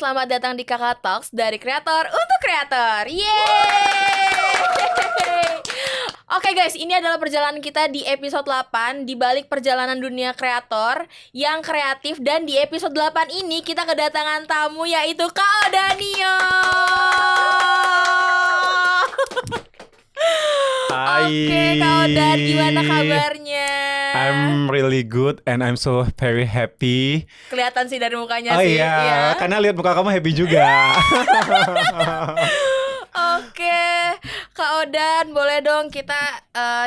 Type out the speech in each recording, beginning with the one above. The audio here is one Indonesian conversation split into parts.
selamat datang di Kakak Talks dari kreator untuk kreator. Yeay! Oke guys, ini adalah perjalanan kita di episode 8 di balik perjalanan dunia kreator yang kreatif. Dan di episode 8 ini kita kedatangan tamu yaitu Kak Odanio. Hai. Oke, Kak Odan, gimana kabarnya? I'm really good and I'm so very happy. Kelihatan sih dari mukanya Oh sih. iya, karena lihat muka kamu happy juga. Oke, Kak Odan, boleh dong kita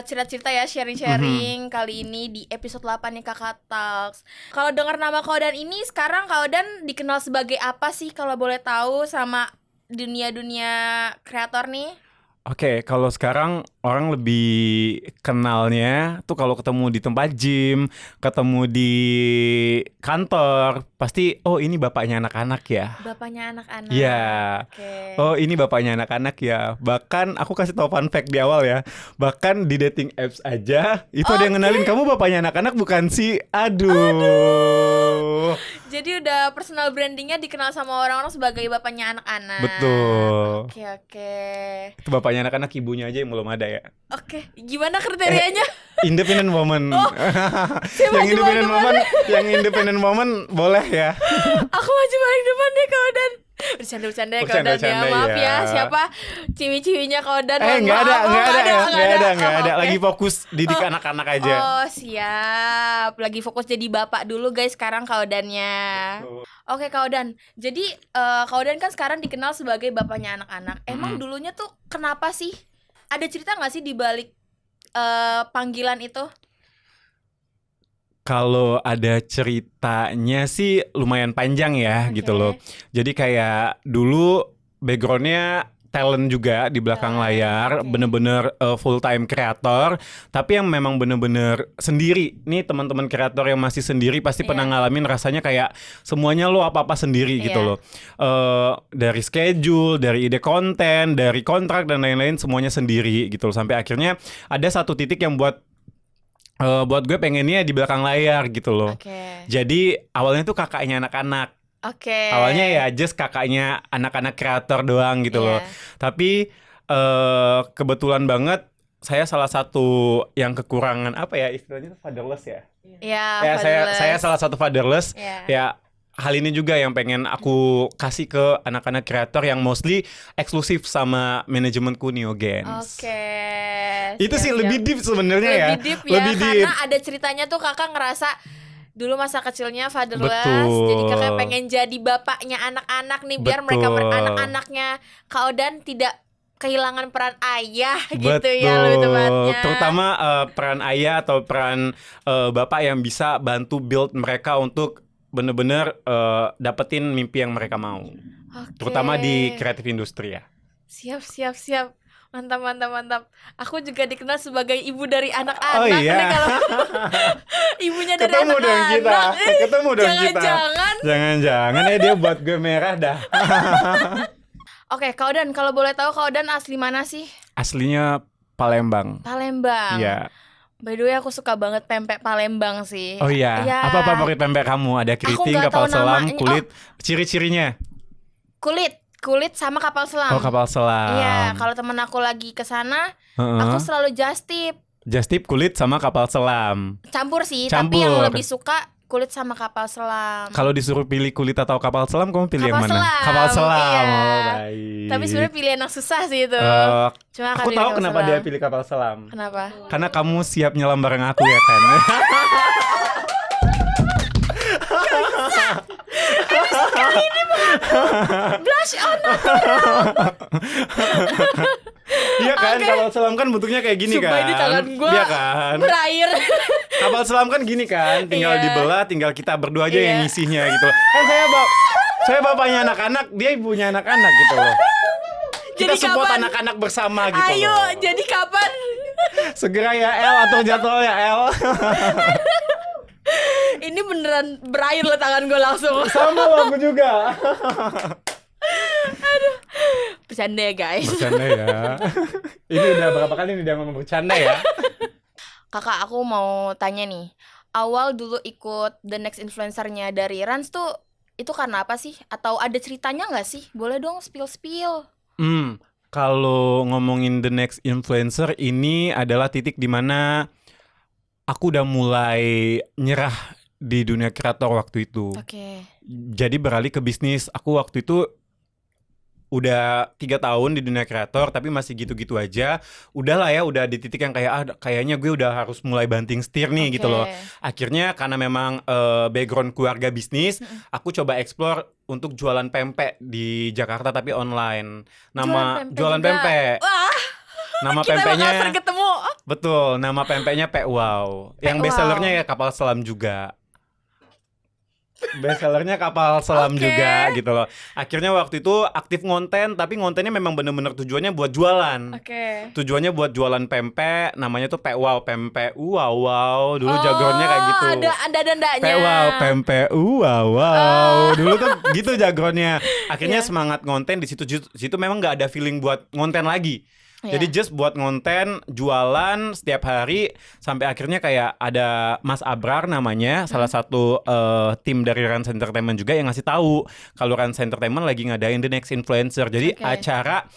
cerita-cerita ya, sharing-sharing kali ini di episode 8 nih Kakak Talks. Kalau dengar nama Kak Odan ini, sekarang Kak Odan dikenal sebagai apa sih kalau boleh tahu sama dunia-dunia kreator nih? Oke, kalau sekarang orang lebih kenalnya tuh kalau ketemu di tempat gym, ketemu di kantor, pasti oh ini bapaknya anak-anak ya. Bapaknya anak-anak. Iya. Oke. Oh ini bapaknya anak-anak ya. Bahkan aku kasih tau fun fact di awal ya. Bahkan di dating apps aja itu ada yang ngenalin kamu bapaknya anak-anak bukan sih? Aduh. Jadi udah personal brandingnya dikenal sama orang-orang sebagai bapaknya anak-anak. Betul. Oke. Itu bapaknya anak-anak, ibunya aja yang belum ada ya. Oke, gimana kriterianya? Independent woman. Siapa yang aja independent paling woman, yang independent woman boleh ya. Aku maju paling depan deh Kak Odan. Bercanda-bercanda ya Kak Odan ya. Bercanda-bercanda Maaf ya. ya, siapa ciwi-ciwinya Kak Odan. Enggak ada. Oh, Lagi oke. fokus didik anak-anak aja. Oh siap. Lagi fokus jadi bapak dulu guys sekarang Kak Odannya. Betul. Oke Kak Odan. Jadi Kak Odan kan sekarang dikenal sebagai bapaknya anak-anak. Emang dulunya tuh kenapa sih? Ada cerita gak sih di balik panggilan itu? Kalau ada ceritanya sih lumayan panjang ya Oke. gitu loh. Jadi kayak dulu backgroundnya talent juga di belakang layar, oke. bener-bener full time kreator. Tapi yang memang bener-bener sendiri. Nih teman-teman kreator yang masih sendiri pasti pernah ngalamin rasanya kayak semuanya lo apa-apa sendiri gitu loh. Dari schedule, dari ide konten, dari kontrak dan lain-lain semuanya sendiri gitu loh. Sampai akhirnya ada satu titik yang buat gue pengennya di belakang layar gitu loh. Oke. Jadi awalnya tuh kakaknya anak-anak. Oke. Awalnya ya just kakaknya anak-anak kreator doang gitu loh. Tapi kebetulan banget saya salah satu yang kekurangan apa ya istilahnya tuh fatherless ya. Iya, Ya saya fatherless. salah satu fatherless. Iya. Ya hal ini juga yang pengen aku kasih ke anak-anak kreator yang mostly eksklusif sama manajemenku Neogens. Oke. Itu sih siap-siap. lebih deep sebenarnya ya. Lebih deep ya, Lebih deep. karena ada ceritanya tuh kakak ngerasa dulu masa kecilnya fatherless. Betul. Jadi kakak pengen jadi bapaknya anak-anak nih, biar mereka Betul. anak-anaknya Kak Odan tidak kehilangan peran ayah gitu Betul. ya lebih tepatnya. Terutama peran ayah atau peran bapak yang bisa bantu build mereka untuk bener-bener dapetin mimpi yang mereka mau. Oke. Terutama di kreatif industri ya. Siap. Mantap. Aku juga dikenal sebagai ibu dari anak-anak. Oh iya. Nih kalau ibunya dari Ketemu anak-anak. dong kita. Ketemu dong kita. Jangan-jangan. Jangan-jangan ya dia buat gue merah dah. Oke, Kak Odan, kalau boleh tahu Kak Odan asli mana sih? Aslinya Palembang. Palembang. Iya. By the way, aku suka banget pempek Palembang sih. Oh iya. Iya. Apa favorit pempek kamu? Ada keriting, nggak kapal tahu selam, namanya. kulit. Ciri-cirinya? Kulit sama kapal selam. Oh kapal selam. Iya, kalau temen aku lagi ke sana, Heeh. aku selalu just tip. Just tip kulit sama kapal selam. Campur sih, tapi yang Campur. lebih suka kulit sama kapal selam. Kalau disuruh pilih kulit atau kapal selam, kamu pilih yang Kapal mana? selam, Kapal selam. iya. Oh, baik. Tapi sebenarnya pilihan yang susah sih itu. Cuma akan Aku pilih tahu kapal kenapa selam. dia pilih kapal selam. Kenapa? Karena kamu siap nyelam bareng aku ya kan. Blush on. Iya kan, Oke. kapal selam kan bentuknya kayak gini Sumpah kan. ini tangan gua Iya kan. berair. Kapal selam kan gini kan, tinggal Iya. dibelah, tinggal kita berdua aja yang Iya. ngisinya gitu. Kan saya bapaknya anak-anak, dia ibunya anak-anak gitu loh. Kita Jadi support kapan? anak-anak bersama gitu Ayo, loh. jadi kapan? Segera ya El, atau jadwal ya El. Ini beneran berair loh tangan gue langsung. Sama loh aku juga. Bercanda ya guys. Bercanda ya. Ini udah berapa kali nih dia ngomong bercanda ya? Kakak, aku mau tanya nih. Awal dulu ikut The Next Influencer-nya dari Rans tuh itu karena apa sih? Atau ada ceritanya nggak sih? Boleh dong spill. Kalau ngomongin The Next Influencer, ini adalah titik dimana aku udah mulai nyerah di dunia kreator waktu itu. Oke. Jadi beralih ke bisnis. Aku waktu itu udah 3 tahun di dunia kreator tapi masih gitu-gitu aja. Udahlah ya, udah di titik yang kayak kayaknya gue udah harus mulai banting setir nih gitu loh. Akhirnya karena memang background keluarga bisnis, aku coba explore untuk jualan pempek di Jakarta tapi online. Jualan pempek. Wah, Nama kita pempeknya bakal ketemu. betul, nama pempeknya Pek Wow. Yang Pek bestsellernya Wow. ya kapal selam juga. Bestsellernya kapal selam Oke. juga gitu loh. Akhirnya waktu itu aktif ngonten, tapi ngontennya memang bener-bener tujuannya buat jualan. Oke. Tujuannya buat jualan pempek, namanya tuh Pek Wow, pempek wow. Dulu jagoannya kayak gitu. Ada dandanya. Pek Wow, pempek wow. Dulu tuh gitu jagoannya. Akhirnya semangat ngonten di situ memang nggak ada feeling buat ngonten lagi. Jadi just buat ngonten, jualan setiap hari sampai akhirnya kayak ada Mas Abrar namanya, salah satu tim dari Rans Entertainment juga yang ngasih tahu kalau Rans Entertainment lagi ngadain The Next Influencer. Jadi acara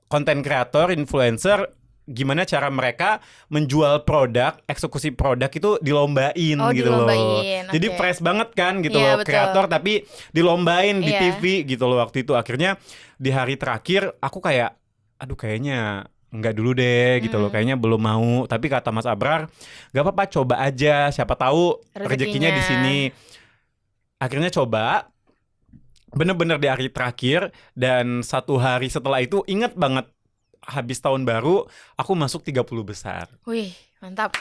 konten kreator influencer, gimana cara mereka menjual produk, eksekusi produk itu dilombain gitu loh. Jadi fresh banget kan gitu loh, kreator tapi dilombain di TV gitu loh waktu itu. Akhirnya di hari terakhir aku kayak aduh kayaknya enggak dulu deh gitu loh, kayaknya belum mau. Tapi kata Mas Abrar, gak apa-apa coba aja, siapa tahu rezekinya di sini. Akhirnya coba, bener-bener di hari terakhir, dan 1 hari setelah itu inget banget, habis tahun baru aku masuk 30 besar. Wih, mantap.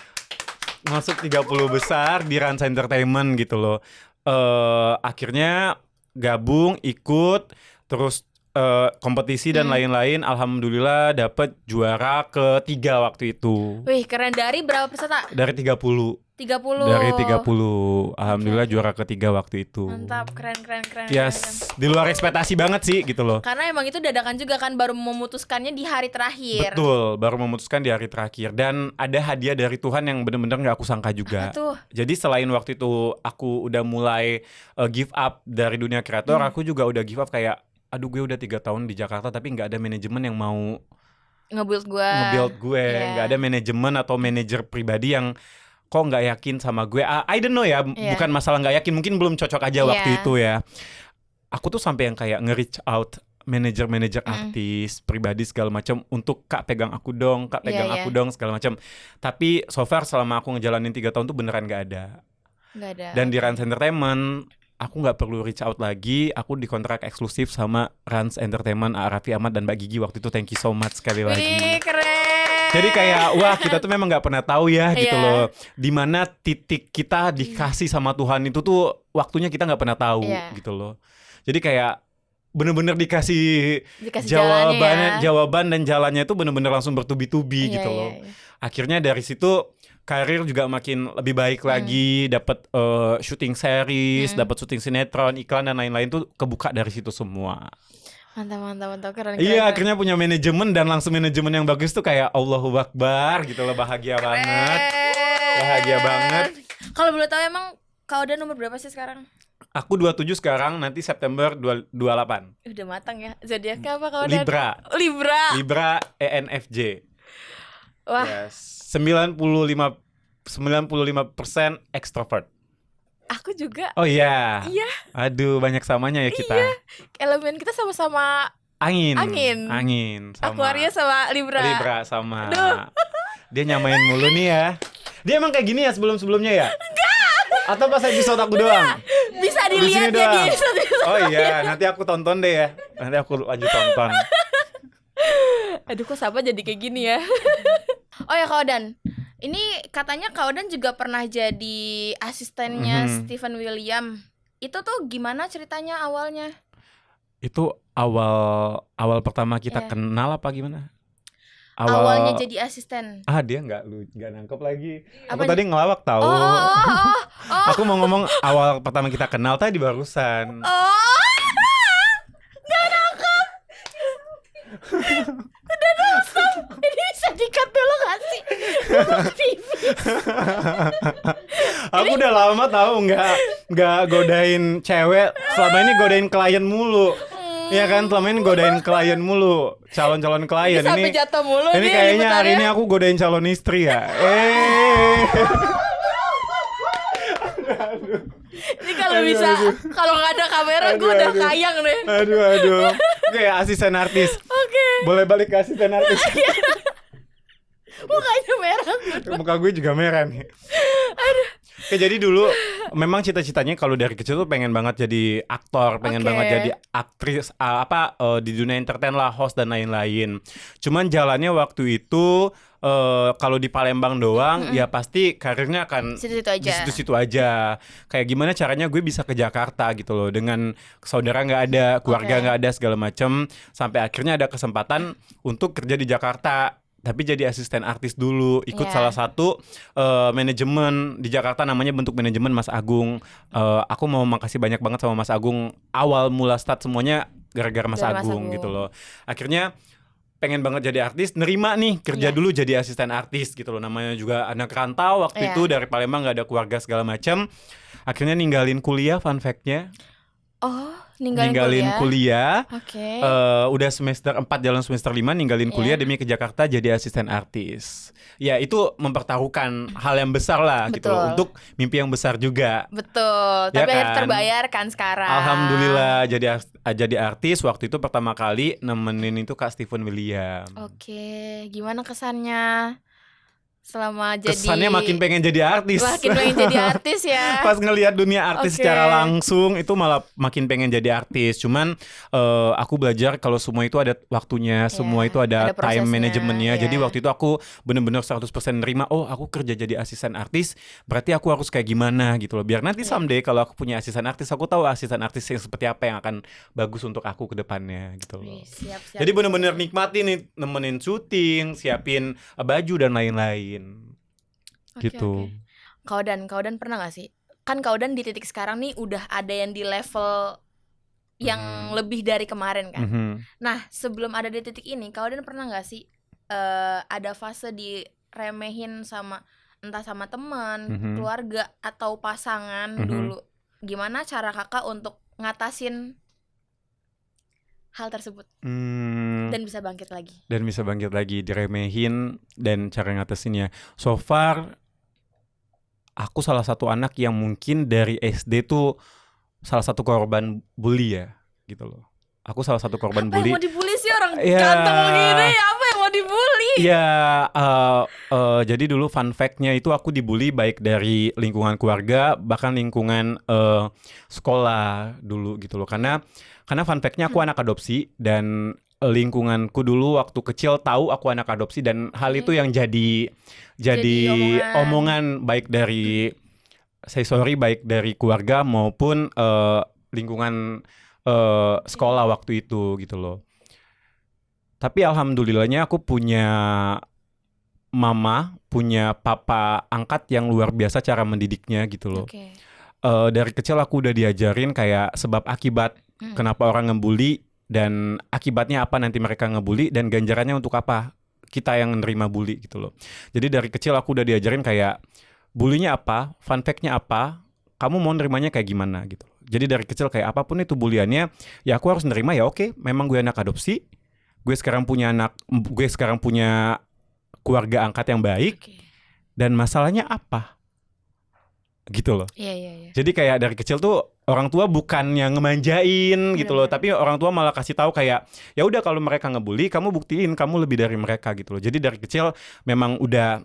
Masuk 30 besar di Rans Entertainment gitu loh. Akhirnya gabung, ikut, terus kompetisi dan lain-lain. Alhamdulillah dapet juara ke-3 waktu itu. Wih, keren. Dari berapa peserta? Dari 30. 30. Dari 30. Alhamdulillah juara ke-3 waktu itu. Mantap, keren. Yes, di luar ekspektasi banget sih gitu loh. Karena emang itu dadakan juga kan, baru memutuskannya di hari terakhir. Betul, baru memutuskan di hari terakhir. Dan ada hadiah dari Tuhan yang bener-bener gak aku sangka juga. Apa tuh? Jadi selain waktu itu aku udah mulai give up dari dunia kreator, aku juga udah give up kayak aduh gue udah 3 tahun di Jakarta tapi gak ada manajemen yang mau nge-build gue. Gak ada manajemen atau manajer pribadi yang kok gak yakin sama gue. I don't know ya, bukan masalah gak yakin, mungkin belum cocok aja waktu itu ya. Aku tuh sampai yang kayak nge-reach out manajer artis pribadi segala macam untuk Kak pegang aku dong, Kak pegang aku dong segala macam. Tapi so far selama aku ngejalanin 3 tahun tuh beneran gak ada. Dan di Rans Entertainment aku nggak perlu reach out lagi, aku dikontrak eksklusif sama Rans Entertainment, Raffi Ahmad dan Mbak Gigi waktu itu. Thank you so much sekali lagi. Wih, keren. Jadi kayak wah kita tuh memang nggak pernah tahu ya gitu loh, dimana titik kita dikasih sama Tuhan itu tuh waktunya kita nggak pernah tahu gitu loh. Jadi kayak bener-bener dikasih jawaban dan jalannya itu bener-bener langsung bertubi-tubi gitu loh. Akhirnya dari situ karir juga makin lebih baik lagi, dapat syuting series, dapat syuting sinetron, iklan dan lain-lain tuh kebuka dari situ semua. Mantap, keren. Iya, akhirnya punya manajemen dan langsung manajemen yang bagus tuh kayak Allahu Akbar gitu loh, bahagia banget. Kalau boleh tahu emang Kak Odan nomor berapa sih sekarang? Aku 27 sekarang, nanti September 28. Udah matang ya. Zodiaknya apa Kak Odan? Libra ENFJ. Wah. Yes. 95% extrovert. Aku juga. Oh iya. Iya. Aduh, banyak samanya ya kita. Iya. Elemen kita sama-sama Angin. Sama Aquarius sama Libra sama. Dia nyamain mulu nih ya. Dia emang kayak gini ya sebelum-sebelumnya ya? Enggak. Atau pas episode aku doang? Bisa dilihat ya di episode. Oh iya, nanti aku tonton deh ya. Nanti aku lanjut tonton. Aduh, kok Sapa jadi kayak gini ya? Oh ya Kak Odan, ini katanya Kak Odan juga pernah jadi asistennya Steven William. Itu tuh gimana ceritanya awalnya? Itu awal pertama kita kenal apa gimana? Awalnya jadi asisten. Dia nggak nangkep lagi. Apa aku tadi ngelawak tahu. Aku mau ngomong awal pertama kita kenal tadi barusan. Nggak nangkep. Udah dosa. Ini bisa di-cut dulu gak sih? Aku udah lama tahu nggak godain cewek. Selama ini godain klien mulu. Iya kan, selama ini godain klien mulu, calon-calon klien. Sampai jatuh mulu ini nih kayaknya hari liputannya. ini aku godain calon istri ya. Ini kalau bisa, kalau nggak ada kamera gue udah kayang deh. Aduh. Oke, asisten artis. Oke. Boleh balik ke asisten artis. Mukanya merah. Muka gue juga merah nih. Oke, jadi dulu memang cita-citanya kalau dari kecil tuh pengen banget jadi aktor, pengen banget jadi aktris, di dunia entertain lah, host dan lain-lain. Cuman jalannya waktu itu kalau di Palembang doang, ya pasti karirnya akan Situ-situ aja. di situ-situ aja. Kayak gimana caranya gue bisa ke Jakarta gitu loh, dengan saudara nggak ada, keluarga nggak ada segala macem, sampai akhirnya ada kesempatan untuk kerja di Jakarta. Tapi jadi asisten artis dulu, ikut salah satu manajemen di Jakarta, namanya Bentuk Manajemen, Mas Agung. Aku mau makasih banyak banget sama Mas Agung. Awal mula start semuanya gara-gara Mas Agung gitu loh. Akhirnya pengen banget jadi artis, nerima nih kerja dulu jadi asisten artis gitu loh. Namanya juga anak rantau waktu itu dari Palembang, gak ada keluarga segala macam. Akhirnya ninggalin kuliah, fun fact-nya. Oh, ninggalin kuliah. Oke. Udah semester 4 jalan semester 5 ninggalin kuliah demi ke Jakarta jadi asisten artis. Ya itu mempertaruhkan hal yang besar lah gitu loh, untuk mimpi yang besar juga. Betul. Ya Tapi akhirnya kan? terbayar kan sekarang. Alhamdulillah jadi artis. Waktu itu pertama kali nemenin itu Kak Steven William. Oke, gimana kesannya selama jadi? Kesannya makin pengen jadi artis. Makin pengen jadi artis ya. Pas ngelihat dunia artis secara langsung itu malah makin pengen jadi artis. Cuman aku belajar kalau semua itu ada waktunya, semua itu ada time manajemennya. Jadi waktu itu aku benar-benar 100% nerima, oh aku kerja jadi asisten artis, berarti aku harus kayak gimana gitu loh. Biar nanti someday kalau aku punya asisten artis, aku tahu asisten artis yang seperti apa yang akan bagus untuk aku ke depannya gitu loh. Siap. Jadi benar-benar nikmatin nih, nemenin syuting, siapin baju dan lain-lain. Gitu. Kak Odan pernah gak sih? Kan Kak Odan di titik sekarang nih udah ada yang di level yang lebih dari kemarin kan. Nah sebelum ada di titik ini, Kak Odan pernah gak sih ada fase diremehin sama entah sama teman, keluarga atau pasangan dulu? Gimana cara kakak untuk ngatasin hal tersebut dan bisa bangkit lagi? Diremehin dan cara ngatasinnya. So far aku salah satu anak yang mungkin dari SD tuh salah satu korban bully ya gitu loh. Aku salah satu korban bully. Apa yang mau dibully sih orang ganteng begini? Apa yang mau dibully? Ya jadi dulu fun fact-nya itu aku dibully baik dari lingkungan keluarga, bahkan lingkungan sekolah dulu gitu loh. Karena fun fact-nya aku anak adopsi, dan lingkunganku dulu waktu kecil tahu aku anak adopsi, dan hal itu yang jadi omongan baik dari baik dari keluarga maupun lingkungan sekolah waktu itu gitu loh. Tapi alhamdulillahnya aku punya mama, punya papa angkat yang luar biasa cara mendidiknya gitu loh. Dari kecil aku udah diajarin kayak sebab akibat kenapa orang ngebully, dan akibatnya apa nanti mereka ngebully, dan ganjarannya untuk apa kita yang nerima bully gitu loh. Jadi dari kecil aku udah diajarin kayak bullynya apa, fun fact-nya apa, kamu mau nerimanya kayak gimana gitu. Jadi dari kecil kayak apapun itu buliannya, ya aku harus nerima. Ya oke, memang gue anak adopsi, gue sekarang punya keluarga angkat yang baik, dan masalahnya apa gitu loh. Jadi kayak dari kecil tuh orang tua bukan yang ngemanjain gitu loh, tapi orang tua malah kasih tahu kayak ya udah kalau mereka ngebully, kamu buktiin kamu lebih dari mereka gitu loh. Jadi dari kecil memang udah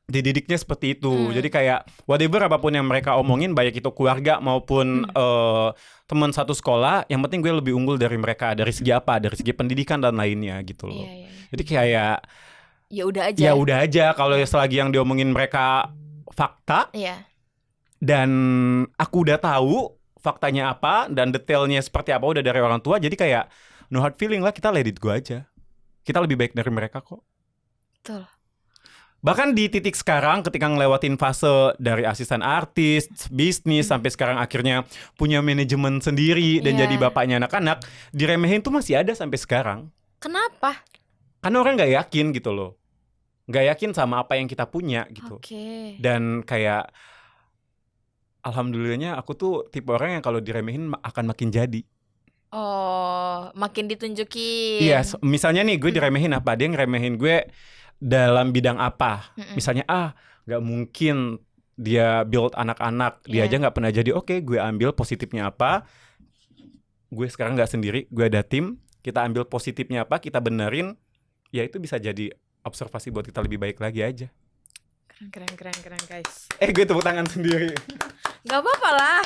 dididiknya seperti itu. Jadi kayak whatever apapun yang mereka omongin, baik itu keluarga maupun teman satu sekolah, yang penting gue lebih unggul dari mereka dari segi apa, dari segi pendidikan dan lainnya gitu loh. Jadi kayak ya udah aja kalau selagi yang diomongin mereka fakta. Dan aku udah tahu faktanya apa dan detailnya seperti apa udah dari orang tua, jadi kayak no hard feeling lah, kita let it go aja. Kita lebih baik dari mereka kok. Betul. Bahkan di titik sekarang ketika ngelewatin fase dari asisten artis, bisnis, sampai sekarang akhirnya punya manajemen sendiri dan jadi bapaknya anak-anak, diremehin tuh masih ada sampai sekarang. Kenapa? Karena orang gak yakin gitu loh. nggak yakin sama apa yang kita punya gitu. Oke. Dan kayak alhamdulillahnya aku tuh tipe orang yang kalau diremehin akan makin jadi. Oh, makin ditunjukin. Iya, misalnya nih gue diremehin apa, dia ngeremehin gue dalam bidang apa. Mm-mm. Misalnya nggak mungkin dia build anak-anak, dia Iya. aja nggak pernah jadi. Oke, gue ambil positifnya apa. Gue sekarang nggak sendiri, gue ada tim. Kita ambil positifnya apa, kita benerin. Ya itu bisa jadi observasi buat kita lebih baik lagi aja. Keren guys. Gue tepuk tangan sendiri. Gak apa-apa lah.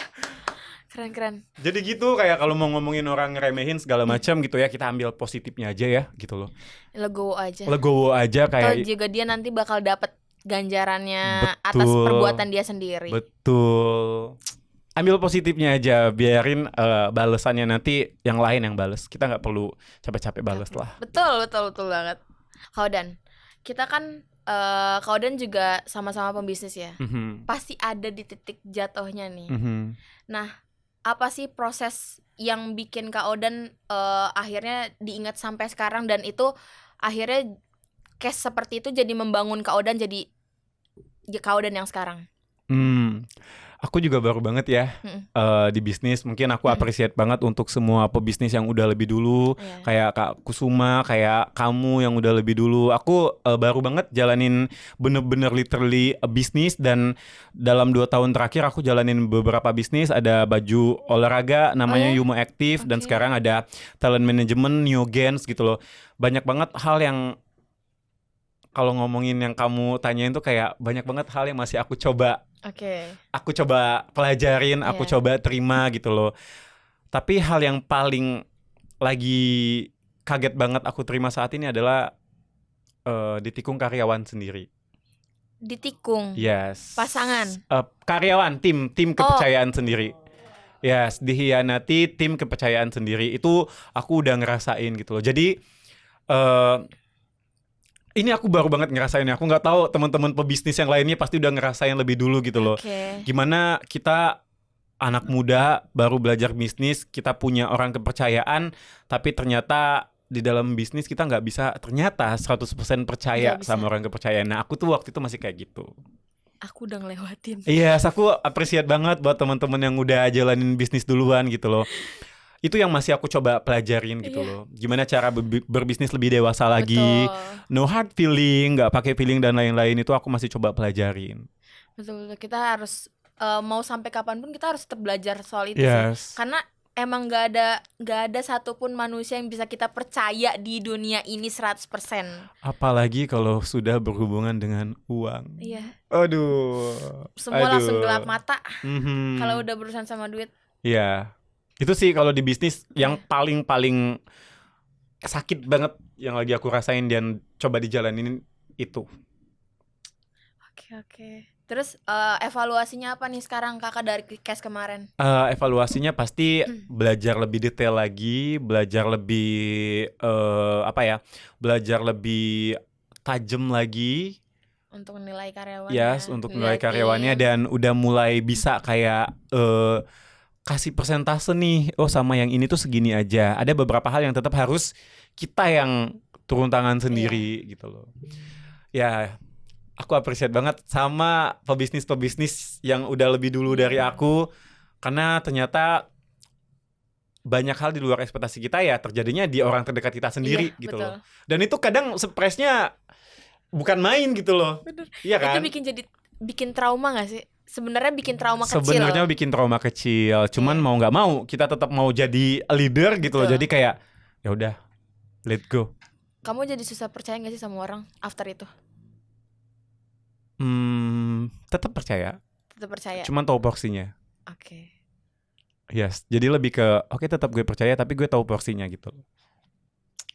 Keren. Jadi gitu, kayak kalau mau ngomongin orang ngeremehin segala macam gitu ya, kita ambil positifnya aja ya gitu loh. Legowo aja. Legowo aja Atau kayak juga dia nanti bakal dapet ganjarannya Betul. atas perbuatan dia sendiri. Betul. Ambil positifnya aja, biarin balesannya nanti yang lain yang bales. Kita nggak perlu capek-capek bales lah. Betul banget. Kaudan, kita kan Kaudan juga sama-sama pembisnis ya. Pasti ada di titik jatuhnya nih. Nah, apa sih proses yang bikin Kaudan akhirnya diingat sampai sekarang, dan itu akhirnya case seperti itu jadi membangun Kaudan jadi Kaudan yang sekarang? Aku juga baru banget ya di bisnis. Mungkin aku appreciate banget untuk semua pebisnis yang udah lebih dulu, kayak Kak Kusuma, kayak kamu yang udah lebih dulu. Aku baru banget jalanin bener-bener literally bisnis, dan dalam 2 tahun terakhir aku jalanin beberapa bisnis. Ada baju olahraga namanya Yumo Active, dan sekarang ada talent management Neogens gitu loh. Banyak banget hal yang kalau ngomongin yang kamu tanyain tuh kayak banyak banget hal yang masih aku coba. Aku coba pelajarin, aku coba terima gitu loh. Tapi hal yang paling lagi kaget banget aku terima saat ini adalah ditikung karyawan sendiri. Ditikung? Yes. Pasangan? Karyawan, tim kepercayaan sendiri. Yes, dihianati tim kepercayaan sendiri. Itu aku udah ngerasain gitu loh. Jadi ini aku baru banget ngerasainnya. Aku nggak tahu teman-teman pebisnis yang lainnya pasti udah ngerasain lebih dulu gitu loh. Gimana kita anak muda baru belajar bisnis, kita punya orang kepercayaan, tapi ternyata di dalam bisnis kita nggak bisa ternyata 100% percaya sama orang kepercayaan. Nah, aku tuh waktu itu masih kayak gitu. Aku udah ngelewatin. Yes, aku appreciate banget buat teman-teman yang udah jalanin bisnis duluan gitu loh. Itu yang masih aku coba pelajarin gitu loh. Gimana cara berbisnis lebih dewasa lagi. No hard feeling, gak pakai feeling dan lain-lain, itu aku masih coba pelajarin. Betul. Kita harus mau sampai kapanpun kita harus tetap belajar soal itu sih. Karena emang gak ada satupun manusia yang bisa kita percaya di dunia ini 100%. Apalagi kalau sudah berhubungan dengan uang. Iya. Semua langsung gelap mata kalau udah berurusan sama duit. Iya. Itu sih kalau di bisnis yang paling sakit banget yang lagi aku rasain dan coba dijalanin itu. Oke. Terus evaluasinya apa nih sekarang kakak dari case kemarin? Evaluasinya pasti belajar lebih detail lagi, belajar lebih belajar lebih tajam lagi untuk menilai karyawannya. Yes, untuk menilai karyawannya, dan udah mulai bisa kayak kasih persentase nih, sama yang ini tuh segini aja. Ada beberapa hal yang tetap harus kita yang turun tangan sendiri gitu loh. Ya, aku appreciate banget sama pebisnis yang udah lebih dulu dari aku, karena ternyata banyak hal di luar ekspektasi kita ya terjadinya di orang terdekat kita sendiri gitu loh. Dan itu kadang stresnya bukan main gitu loh. Iya kan? Itu bikin trauma gak sih? Sebenarnya bikin trauma kecil. Sebenarnya bikin trauma kecil, cuman mau nggak mau kita tetap mau jadi leader gitu loh. Jadi kayak ya udah, let go. Kamu jadi susah percaya nggak sih sama orang after itu? Tetap percaya. Tetap percaya. Cuman tahu porsinya. Oke. Yes, jadi lebih ke tetap gue percaya tapi gue tahu porsinya gitu.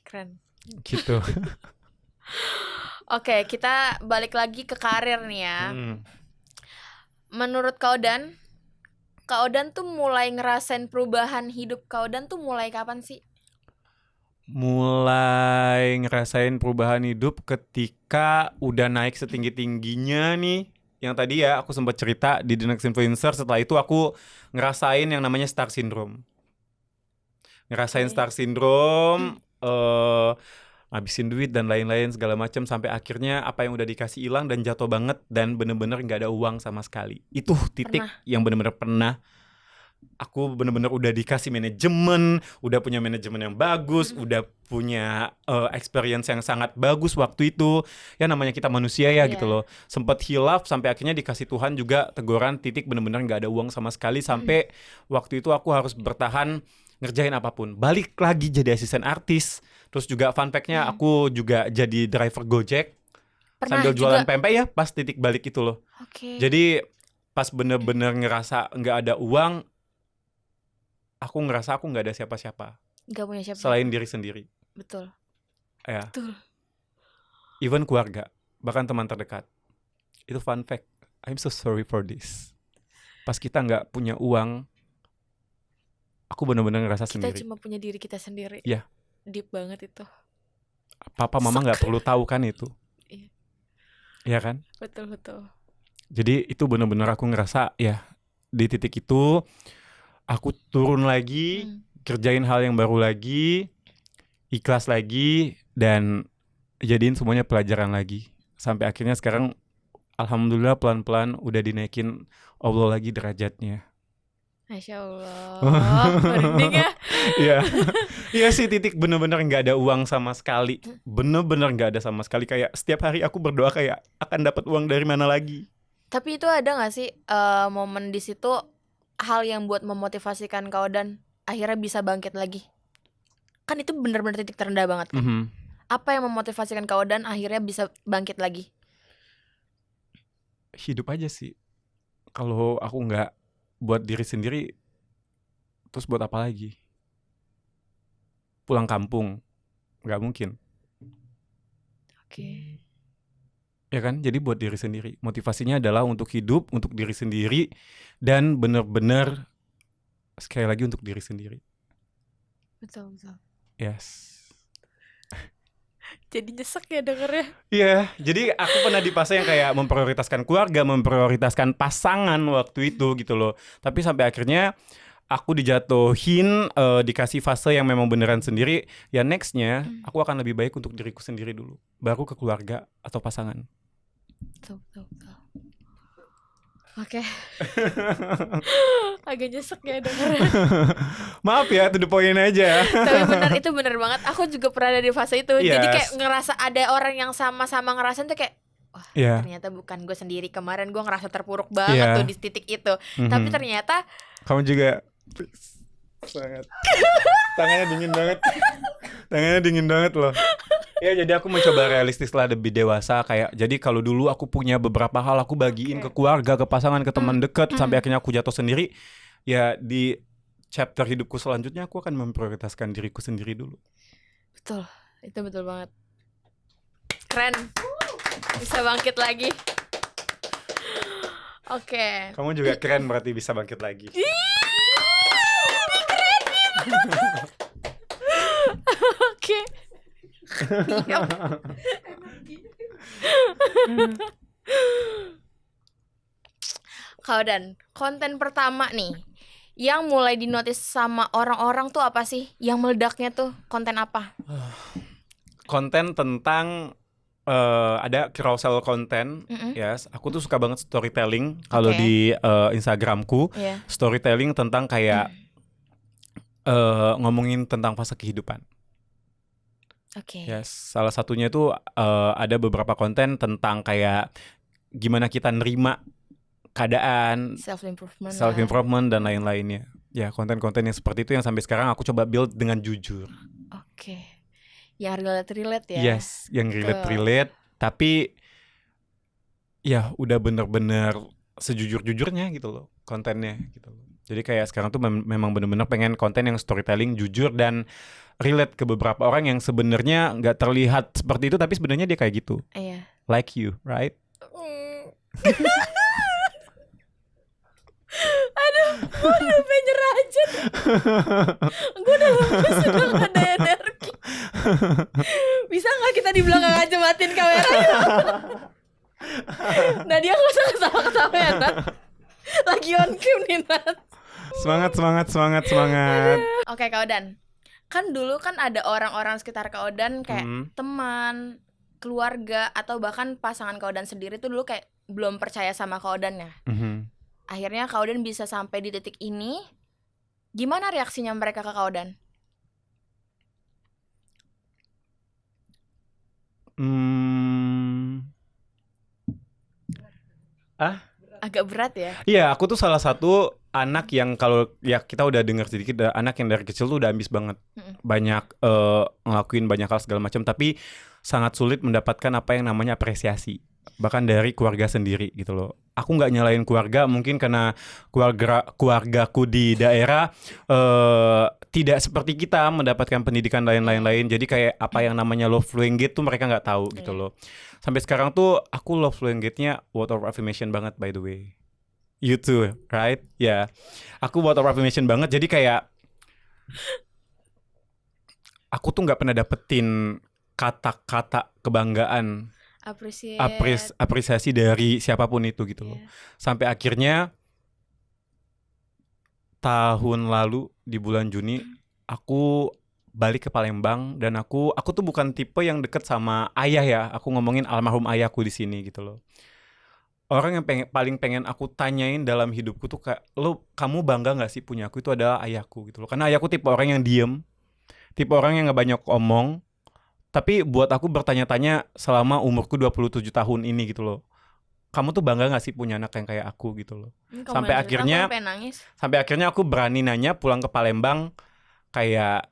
Keren. Gitu. Oke, kita balik lagi ke karir nih ya. Menurut Kaudan tuh mulai ngerasain perubahan hidup Kaudan tuh mulai kapan sih? Mulai ngerasain perubahan hidup ketika udah naik setinggi-tingginya nih. Yang tadi ya aku sempat cerita di The Next Influencer. Setelah itu aku ngerasain yang namanya star syndrome. Star syndrome habisin duit dan lain-lain segala macam sampai akhirnya apa yang udah dikasih hilang dan jatuh banget dan bener-bener nggak ada uang sama sekali. Itu titik yang bener-bener pernah aku bener-bener udah dikasih manajemen, udah punya manajemen yang bagus, udah punya experience yang sangat bagus waktu itu. Ya namanya kita manusia ya gitu loh. Sempet hilaf sampai akhirnya dikasih Tuhan juga teguran titik bener-bener nggak ada uang sama sekali sampai waktu itu aku harus bertahan ngerjain apapun. Balik lagi jadi asisten artis. Terus juga fun fact-nya aku juga jadi driver Gojek. Pernah sambil jualan juga. pempek ya pas titik balik itu loh. Jadi pas bener-bener ngerasa nggak ada uang, aku ngerasa aku nggak ada siapa-siapa. Nggak punya siapa. Selain diri sendiri. Betul. Ya. Betul. Even keluarga, bahkan teman terdekat. Itu fun fact. I'm so sorry for this. Pas kita nggak punya uang, aku bener-bener ngerasa Kita sendiri. cuma punya diri kita sendiri. Iya. Deep banget itu. Papa mama nggak perlu tahu kan itu. Iya. Iya kan? Betul. Jadi itu bener-bener aku ngerasa ya di titik itu aku turun lagi, kerjain hal yang baru lagi, ikhlas lagi, dan jadiin semuanya pelajaran lagi. Sampai akhirnya sekarang alhamdulillah pelan-pelan udah dinaikin Allah lagi derajatnya. Masya Allah. Merinding ya. Iya. Iya sih titik bener-bener gak ada uang sama sekali. Bener-bener gak ada sama sekali. Kayak setiap hari aku berdoa kayak akan dapat uang dari mana lagi. Tapi itu ada gak sih momen di situ hal yang buat memotivasikan kau dan akhirnya bisa bangkit lagi? Kan itu benar-benar titik terendah banget kan. Apa yang memotivasikan kau dan akhirnya bisa bangkit lagi? Hidup aja sih. Kalau aku nggak buat diri sendiri, terus buat apa lagi? Pulang kampung, nggak mungkin. Oke. Ya kan, jadi buat diri sendiri. Motivasinya adalah untuk hidup, untuk diri sendiri, dan benar-benar sekali lagi untuk diri sendiri. Betul. Yes. Jadi nyesek ya dengernya. Iya, jadi aku pernah di fase yang kayak memprioritaskan keluarga, memprioritaskan pasangan waktu itu gitu loh. Tapi sampai akhirnya aku dijatuhin, dikasih fase yang memang beneran sendiri. Ya nextnya aku akan lebih baik untuk diriku sendiri dulu, baru ke keluarga atau pasangan. Betul. Oke. Agak nyesek ya dengernya. Maaf ya, to the point aja. Tapi benar, itu benar banget. Aku juga pernah ada di fase itu. Yes. Jadi kayak ngerasa ada orang yang sama-sama ngerasain tuh kayak wah, ternyata bukan gue sendiri. Kemarin gue ngerasa terpuruk banget tuh di titik itu. Tapi ternyata kamu juga sangat tangannya dingin banget loh. Ya jadi aku mencoba realistis lah, lebih dewasa. Kayak jadi kalau dulu aku punya beberapa hal aku bagiin ke keluarga, ke pasangan, ke teman dekat, sampai akhirnya aku jatuh sendiri. Ya di chapter hidupku selanjutnya aku akan memprioritaskan diriku sendiri dulu. Betul, itu betul banget. Keren, bisa bangkit lagi. Oke. Kamu juga keren berarti bisa bangkit lagi. Oke. Kau dan konten pertama nih yang mulai dinotis sama orang-orang tuh apa sih? Yang meledaknya tuh konten apa? Konten tentang ada carousel konten. Yes, aku tuh suka banget storytelling kalau di Instagramku. Storytelling tentang kayak ngomongin tentang fase kehidupan. Yes, salah satunya itu ada beberapa konten tentang kayak gimana kita nerima keadaan, self improvement dan lain-lainnya. Ya, konten-konten yang seperti itu yang sampai sekarang aku coba build dengan jujur. Oke. Yang relate ya. Yes, yang relate, tapi ya udah bener-bener sejujur-jujurnya gitu loh kontennya gitu loh. Jadi kayak sekarang tuh memang bener-bener pengen konten yang storytelling jujur dan relate ke beberapa orang yang sebenarnya nggak terlihat seperti itu tapi sebenarnya dia kayak gitu. Iya. Like you, right? Aduh, gue udah pengen nyerah aja. Gue udah lemes, udah gak ada energi. Bisa gak kita di belakang aja matiin kameranya? Nadia gak usah ketawa-ketawa ya Nat. Lagi on cam nih Nat. Semangat. Oke Kak Odan, kan dulu kan ada orang-orang sekitar Kak Odan kayak Hmm. teman, keluarga, atau bahkan pasangan Kak Odan sendiri tuh dulu kayak belum percaya sama Kak Odan ya. Mhm. Akhirnya Kak Odan bisa sampai di titik ini. Gimana reaksinya mereka ke Kak Odan? Agak berat ya. Iya, aku tuh salah satu anak yang kalau ya kita udah dengar sedikit, anak yang dari kecil tuh udah ambis banget, banyak ngelakuin banyak hal segala macam, tapi sangat sulit mendapatkan apa yang namanya apresiasi, bahkan dari keluarga sendiri gitu loh. Aku nggak nyalain keluarga, mungkin karena keluargaku di daerah tidak seperti kita mendapatkan pendidikan lain-lain, jadi kayak apa yang namanya love language tuh mereka nggak tahu gitu loh. Sampai sekarang tuh aku love language-nya word of affirmation banget, by the way. You too, right? Ya, aku word of affirmation banget. Jadi kayak aku tuh nggak pernah dapetin kata-kata kebanggaan, apresiasi dari siapapun itu gitu loh. Sampai akhirnya tahun lalu di bulan Juni aku balik ke Palembang, dan aku tuh bukan tipe yang deket sama ayah ya. Aku ngomongin almarhum ayahku di sini gitu loh. Orang yang paling pengen aku tanyain dalam hidupku tuh kayak, kamu bangga nggak sih punya aku? Itu adalah ayahku gitu loh. Karena ayahku tipe orang yang diem, tipe orang yang nggak banyak omong. Tapi buat aku bertanya-tanya selama umurku 27 tahun ini gitu loh. Kamu tuh bangga gak sih punya anak yang kayak aku gitu loh. Sampai akhirnya aku berani nanya pulang ke Palembang, kayak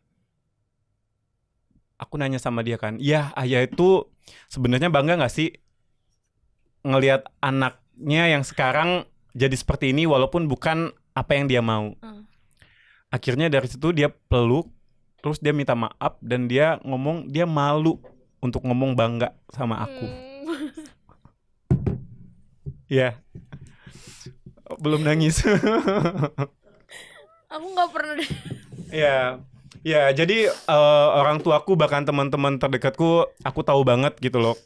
aku nanya sama dia kan, ya ayah itu sebenarnya bangga gak sih ngelihat anaknya yang sekarang jadi seperti ini walaupun bukan apa yang dia mau. Akhirnya dari situ dia peluk, terus dia minta maaf, dan dia ngomong dia malu untuk ngomong bangga sama aku. Ya, belum nangis. Aku nggak pernah. Ya, jadi orang tuaku bahkan teman-teman terdekatku, aku tahu banget gitu loh.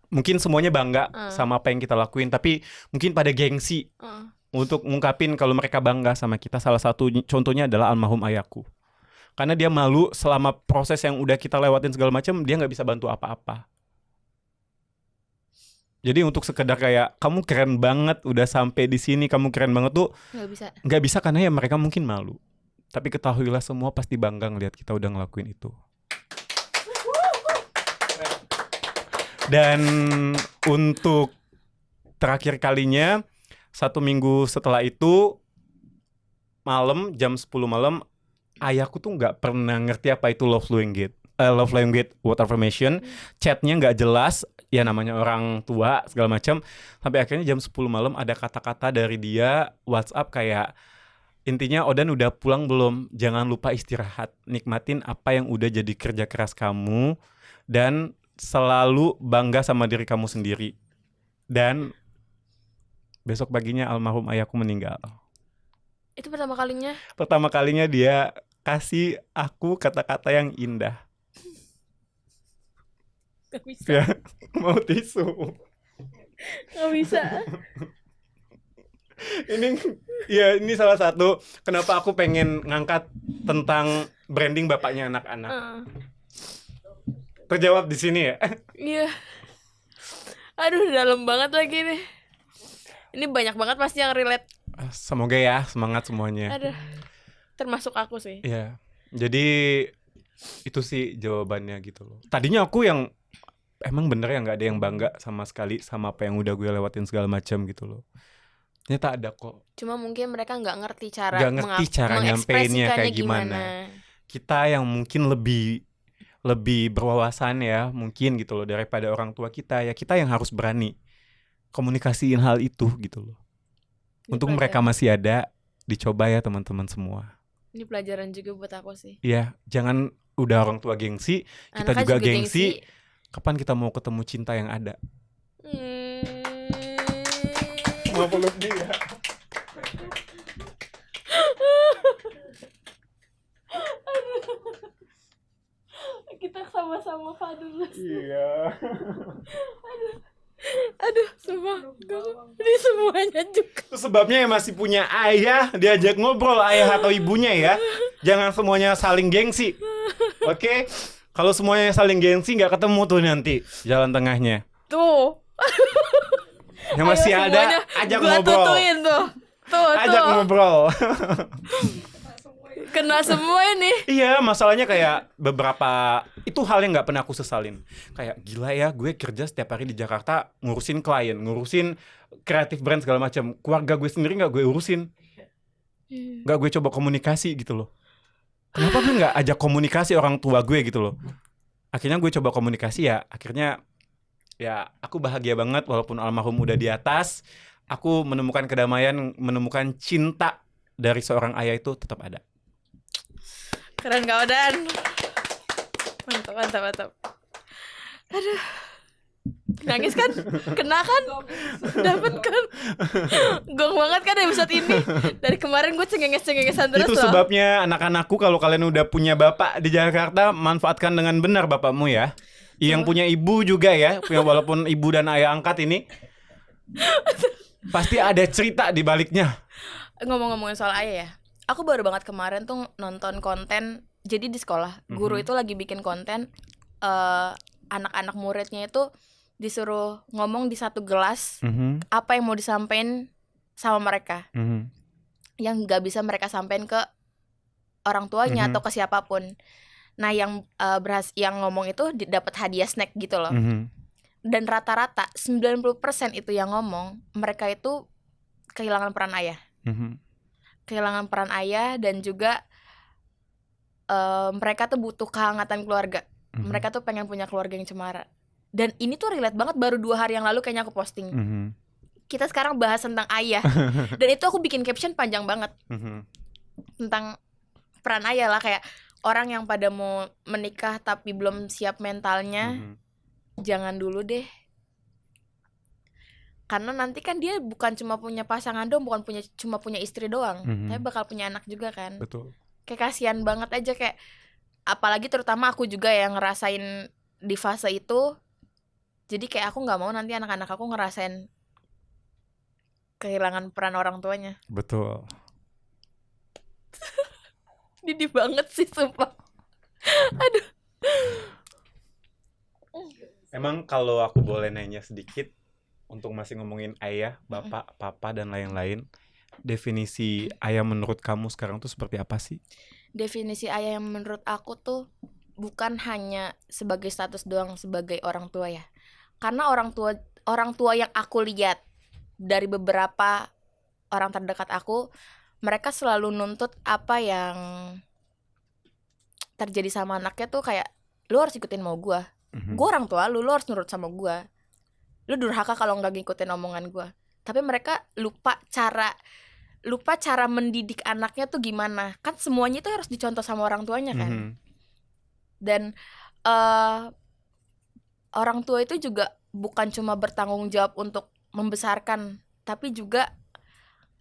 Mungkin semuanya bangga sama apa yang kita lakuin, tapi mungkin pada gengsi untuk ngungkapin kalau mereka bangga sama kita. Salah satu contohnya adalah almarhum ayahku. Karena dia malu selama proses yang udah kita lewatin segala macam, dia nggak bisa bantu apa-apa. Jadi untuk sekedar kayak kamu keren banget udah sampai di sini, kamu keren banget tuh nggak bisa karena ya mereka mungkin malu. Tapi ketahuilah semua pasti bangga ngelihat kita udah ngelakuin itu. Dan untuk terakhir kalinya 1 minggu setelah itu, malam jam 10 malam, ayahku tuh nggak pernah ngerti apa itu love language word affirmation. Chatnya nggak jelas. Ya namanya orang tua segala macam. Sampai akhirnya jam 10 malam ada kata-kata dari dia WhatsApp kayak, intinya Odan udah pulang belum? Jangan lupa istirahat. Nikmatin apa yang udah jadi kerja keras kamu, dan selalu bangga sama diri kamu sendiri. Dan besok paginya almarhum ayahku meninggal. Itu pertama kalinya? Pertama kalinya dia kasih aku kata-kata yang indah. Gak bisa. Ya, mau tisu. Gak bisa. Ini salah satu kenapa aku pengen ngangkat tentang branding bapaknya anak-anak. Terjawab di sini ya? Iya. Aduh, dalam banget lagi nih. Ini banyak banget pasti yang relate. Semoga ya, semangat semuanya. Aduh, termasuk aku sih. Iya. Jadi itu sih jawabannya gitu loh. Tadinya aku yang emang bener ya nggak ada yang bangga sama sekali sama apa yang udah gue lewatin segala macam gitu loh. Ternyata ada kok. Cuma mungkin mereka nggak ngerti cara nyampeinnya kayak gimana. Kita yang mungkin lebih berwawasan ya mungkin gitu loh daripada orang tua kita, ya kita yang harus berani komunikasiin hal itu gitu loh. Untuk mereka masih ada, dicoba ya teman-teman semua. Ini pelajaran juga buat aku sih. Iya, jangan udah orang tua gengsi, kita juga gengsi. Kapan kita mau ketemu cinta yang ada? Mau peluk dia. Kita sama-sama fabulous. Iya. Aduh, sumpah. Ini semuanya juga. Itu sebabnya ya masih punya ayah, diajak ngobrol ayah atau ibunya ya. Jangan semuanya saling gengsi. Oke? Kalau semuanya saling gengsi nggak ketemu tuh nanti jalan tengahnya. Tuh. Yang masih Ayo ada semuanya ajak gua ngobrol. tutuin tuh. Tuh, Ajak tuh. ngobrol. Kena semua ini. Iya, masalahnya kayak beberapa itu hal yang nggak pernah aku sesalin. Kayak gila ya, gue kerja setiap hari di Jakarta ngurusin klien, ngurusin kreatif brand segala macam. Keluarga gue sendiri nggak gue urusin, nggak gue coba komunikasi gitu loh. Kenapa gue nggak ajak komunikasi orang tua gue gitu loh? Akhirnya gue coba komunikasi ya. Akhirnya ya aku bahagia banget walaupun almarhum udah di atas. Aku menemukan kedamaian, menemukan cinta dari seorang ayah itu tetap ada. Keren Kak Odan. Mantap, mantap, mantap. Aduh. Nangis kan? Kena kan? Dapet kan? Gong banget kan episode ini. Dari kemarin gue cengenges-cengengesan terus Itu loh. sebabnya anak-anakku kalau kalian udah punya bapak di Jakarta, manfaatkan dengan benar bapakmu ya. Yang punya ibu juga ya, walaupun ibu dan ayah angkat ini pasti ada cerita di baliknya. Ngomong-ngomongin soal ayah ya, aku baru banget kemarin tuh nonton konten. Jadi di sekolah guru itu lagi bikin konten, anak-anak muridnya itu disuruh ngomong di satu gelas apa yang mau disampaikan sama mereka, yang nggak bisa mereka sampaikan ke orang tuanya atau ke siapapun. Nah yang yang ngomong itu dapat hadiah snack gitu loh. Dan rata-rata 90% itu yang ngomong mereka itu kehilangan peran ayah. Kehilangan peran ayah dan juga mereka tuh butuh kehangatan keluarga. Mereka tuh pengen punya keluarga yang cemara. Dan ini tuh relate banget, baru 2 hari yang lalu kayaknya aku posting. Kita sekarang bahas tentang ayah. Dan itu aku bikin caption panjang banget tentang peran ayah lah, kayak orang yang pada mau menikah tapi belum siap mentalnya, jangan dulu deh. Karena nanti kan dia bukan cuma punya pasangan doang, bukan cuma punya istri doang, tapi bakal punya anak juga kan. Betul. Kayak kasihan banget aja, kayak apalagi terutama aku juga yang ngerasain di fase itu. Jadi kayak aku nggak mau nanti anak-anak aku ngerasain kehilangan peran orang tuanya. Betul. Didih banget sih sumpah. Aduh. Emang kalau aku boleh nanya sedikit, untuk masih ngomongin ayah, bapak, papa dan lain-lain, definisi ayah menurut kamu sekarang tuh seperti apa sih? Definisi ayah yang menurut aku tuh bukan hanya sebagai status doang sebagai orang tua ya. Karena orang tua yang aku lihat dari beberapa orang terdekat aku, mereka selalu nuntut apa yang terjadi sama anaknya tuh kayak, lu harus ikutin mau gue. Gue orang tua lu harus nurut sama gue. Lu durhaka kalau nggak ngikutin omongan gue. Tapi mereka lupa cara mendidik anaknya tuh gimana. Kan semuanya itu harus dicontoh sama orang tuanya kan. Dan orang tua itu juga bukan cuma bertanggung jawab untuk membesarkan, tapi juga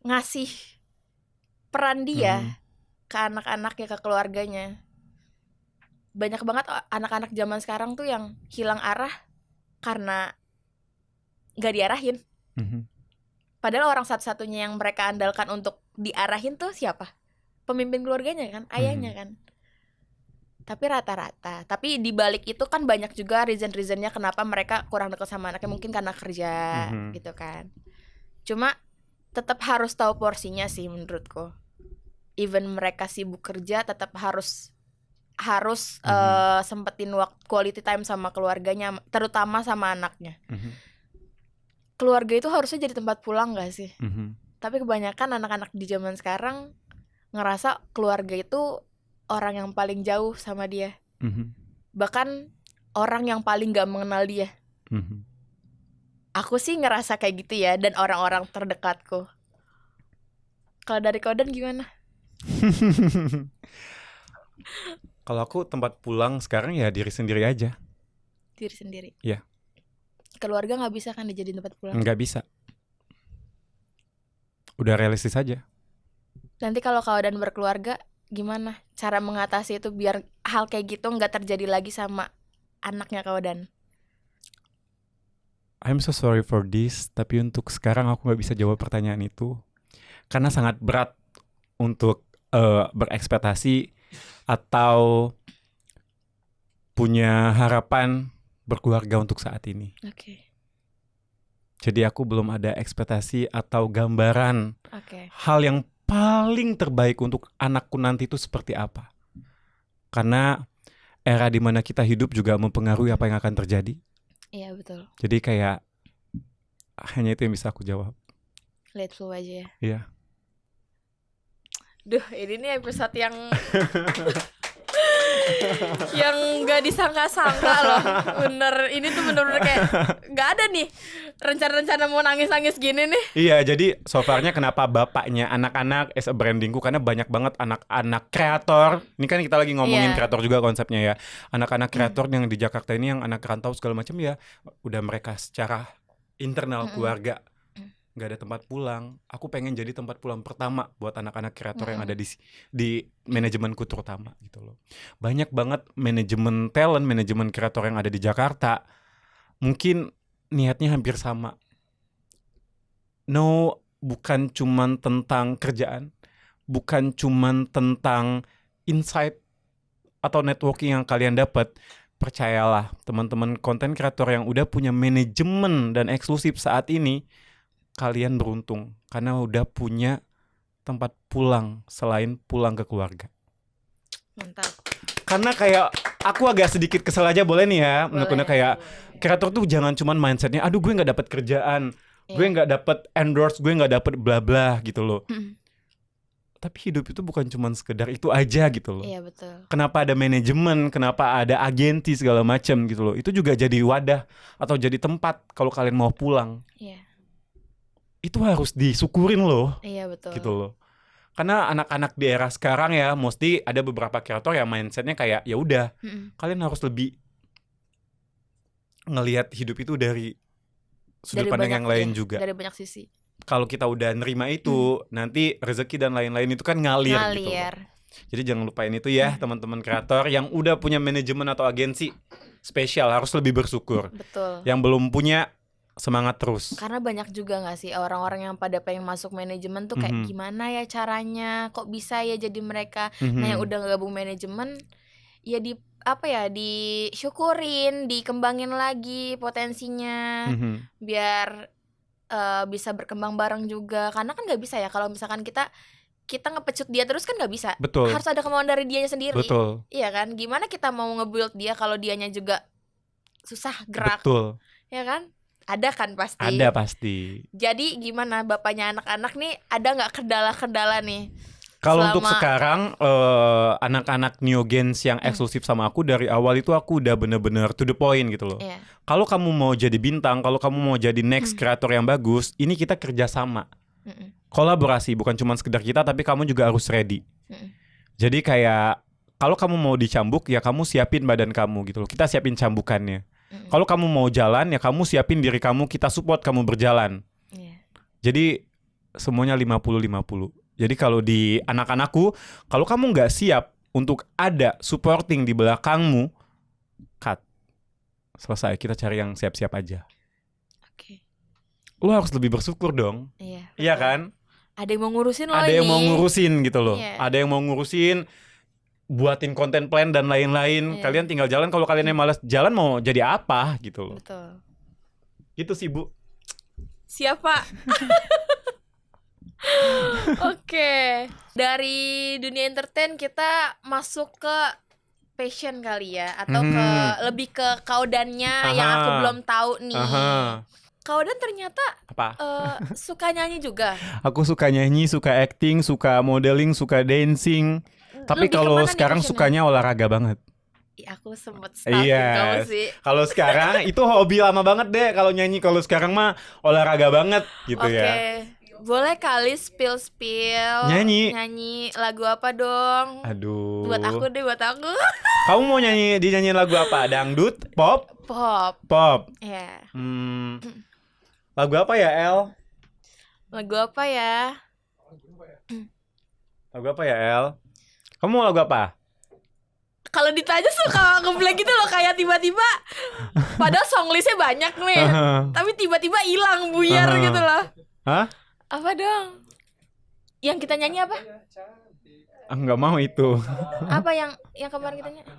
ngasih peran dia ke anak-anaknya, ke keluarganya. Banyak banget anak-anak zaman sekarang tuh yang hilang arah karena gak diarahin. Padahal orang satu-satunya yang mereka andalkan untuk diarahin tuh siapa? Pemimpin keluarganya kan, ayahnya kan. Tapi rata-rata, tapi di balik itu kan banyak juga reason-reasonnya kenapa mereka kurang dekat sama anaknya, mungkin karena kerja gitu kan. Cuma tetap harus tahu porsinya sih menurutku. Even mereka sibuk kerja, tetap harus sempetin waktu quality time sama keluarganya, terutama sama anaknya. Keluarga itu harusnya jadi tempat pulang gak sih? Tapi kebanyakan anak-anak di zaman sekarang ngerasa keluarga itu orang yang paling jauh sama dia. Bahkan orang yang paling gak mengenal dia. Aku sih ngerasa kayak gitu ya, dan orang-orang terdekatku. Kalau dari Kodan gimana? Kalau aku tempat pulang sekarang ya diri sendiri aja. Diri sendiri? Iya. Keluarga gak bisa kan dijadiin tempat pulang? Nggak bisa. Udah realistis aja. Nanti kalau Kodan berkeluarga, gimana cara mengatasi itu biar hal kayak gitu nggak terjadi lagi sama anaknya Kodan? I'm so sorry for this, tapi untuk sekarang aku nggak bisa jawab pertanyaan itu karena sangat berat untuk berekspektasi atau punya harapan berkeluarga untuk saat ini. Oke. Jadi aku belum ada ekspektasi atau gambaran Oke. hal yang paling terbaik untuk anakku nanti itu seperti apa. Karena era di mana kita hidup juga mempengaruhi apa yang akan terjadi. Iya betul. Jadi kayak hanya itu yang bisa aku jawab. Let flow aja ya. Iya. Duh, ini nih episode yang yang gak disangka-sangka loh. Bener, ini tuh bener-bener kayak gak ada nih rencana-rencana mau nangis-nangis gini nih. Iya, jadi so far-nya kenapa bapaknya anak-anak as a brandingku, karena banyak banget anak-anak kreator. Ini kan kita lagi ngomongin kreator juga konsepnya ya. Anak-anak kreator yang di Jakarta ini, yang anak rantau segala macam ya, udah mereka secara internal keluarga nggak ada tempat pulang. Aku pengen jadi tempat pulang pertama buat anak-anak kreator yang ada di manajemenku terutama gitu loh. Banyak banget manajemen talent, manajemen kreator yang ada di Jakarta. Mungkin niatnya hampir sama. No, bukan cuman tentang kerjaan, bukan cuman tentang insight atau networking yang kalian dapat. Percayalah, teman-teman konten kreator yang udah punya manajemen dan eksklusif saat ini, kalian beruntung karena udah punya tempat pulang selain pulang ke keluarga. Mantap. Karena kayak aku agak sedikit kesel aja, boleh nih ya, Boleh. kayak kreator tuh jangan cuman mindsetnya, aduh gue nggak dapat kerjaan, gue nggak dapat endorse, gue nggak dapat bla bla gitu loh. Tapi hidup itu bukan cuman sekedar itu aja gitu loh. Iya betul. Kenapa ada manajemen, kenapa ada agensi segala macam gitu loh. Itu juga jadi wadah atau jadi tempat kalau kalian mau pulang. Iya. Itu harus disyukurin loh. Iya betul. Gitu loh. Karena anak-anak di era sekarang ya, mesti ada beberapa kreator yang mindsetnya kayak ya udah, kalian harus lebih ngelihat hidup itu dari sudut pandang yang lain juga. Dari banyak sisi. Kalau kita udah nerima itu, nanti rezeki dan lain-lain itu kan ngalir. Gitu loh. Jadi jangan lupain itu ya, teman-teman kreator yang udah punya manajemen atau agensi spesial harus lebih bersyukur. Betul. Yang belum punya, semangat terus. Karena banyak juga gak sih orang-orang yang pada pengen masuk manajemen tuh kayak gimana ya caranya, kok bisa ya jadi mereka. Nah yang udah gabung manajemen ya disyukurin, dikembangin lagi potensinya, biar bisa berkembang bareng juga. Karena kan gak bisa ya kalau misalkan kita ngepecut dia terus kan gak bisa. Betul. Harus ada kemauan dari dianya sendiri. Betul. Iya kan, gimana kita mau nge-build dia kalau dianya juga susah gerak. Betul. Ya kan? Ada kan pasti. Ada pasti. Jadi gimana bapaknya anak-anak nih, ada gak kendala-kendala nih? Kalau untuk sekarang anak-anak new gens yang eksklusif sama aku, dari awal itu aku udah bener-bener to the point gitu loh. Kalau kamu mau jadi bintang, kalau kamu mau jadi next kreator yang bagus, ini kita kerjasama, kolaborasi, bukan cuma sekedar kita, tapi kamu juga harus ready. Jadi kayak kalau kamu mau dicambuk, ya kamu siapin badan kamu gitu loh. Kita siapin cambukannya. Kalau kamu mau jalan, ya kamu siapin diri kamu, kita support kamu berjalan. Jadi semuanya 50-50. Jadi kalau di anak-anakku, kalau kamu gak siap untuk ada supporting di belakangmu, cut. Selesai, kita cari yang siap-siap aja. Oke. Lo harus lebih bersyukur dong. Iya kan? Ada yang mau ngurusin lo Ada ini. yang mau ngurusin gitu loh. Ada yang mau ngurusin, buatin konten plan dan lain-lain. Kalian tinggal jalan. Kalau kalian yang malas jalan, mau jadi apa gitu loh. Betul. Gitu sih Bu. Siapa? Oke. Dari dunia entertain kita masuk ke passion kali ya, atau ke lebih ke kaudannya yang aku belum tahu nih. Kaudan ternyata apa? Suka nyanyi juga. Aku suka nyanyi, suka acting, suka modeling, suka dancing. Tapi kalau sekarang sukanya olahraga banget. Aku sempet stalking kamu sih. Kalau sekarang itu hobi lama banget deh. Kalau nyanyi, kalau sekarang mah olahraga banget gitu ya. Boleh kali spill nyanyi lagu apa dong? Aduh. Buat aku deh, buat aku. Kamu mau dinyanyiin lagu apa? Dangdut, pop? Pop. Iya. Lagu apa ya, El? Lagu apa ya? Lagu apa ya, El? Kamu mau lagu apa? Kalau ditanya suka ngeblank gitu loh, kayak tiba-tiba padahal songlistnya banyak nih, tapi tiba-tiba hilang buyar gitu loh. Hah? Apa dong? Yang kita nyanyi apa? Nggak mau itu. Apa yang kemarin kita nyanyi?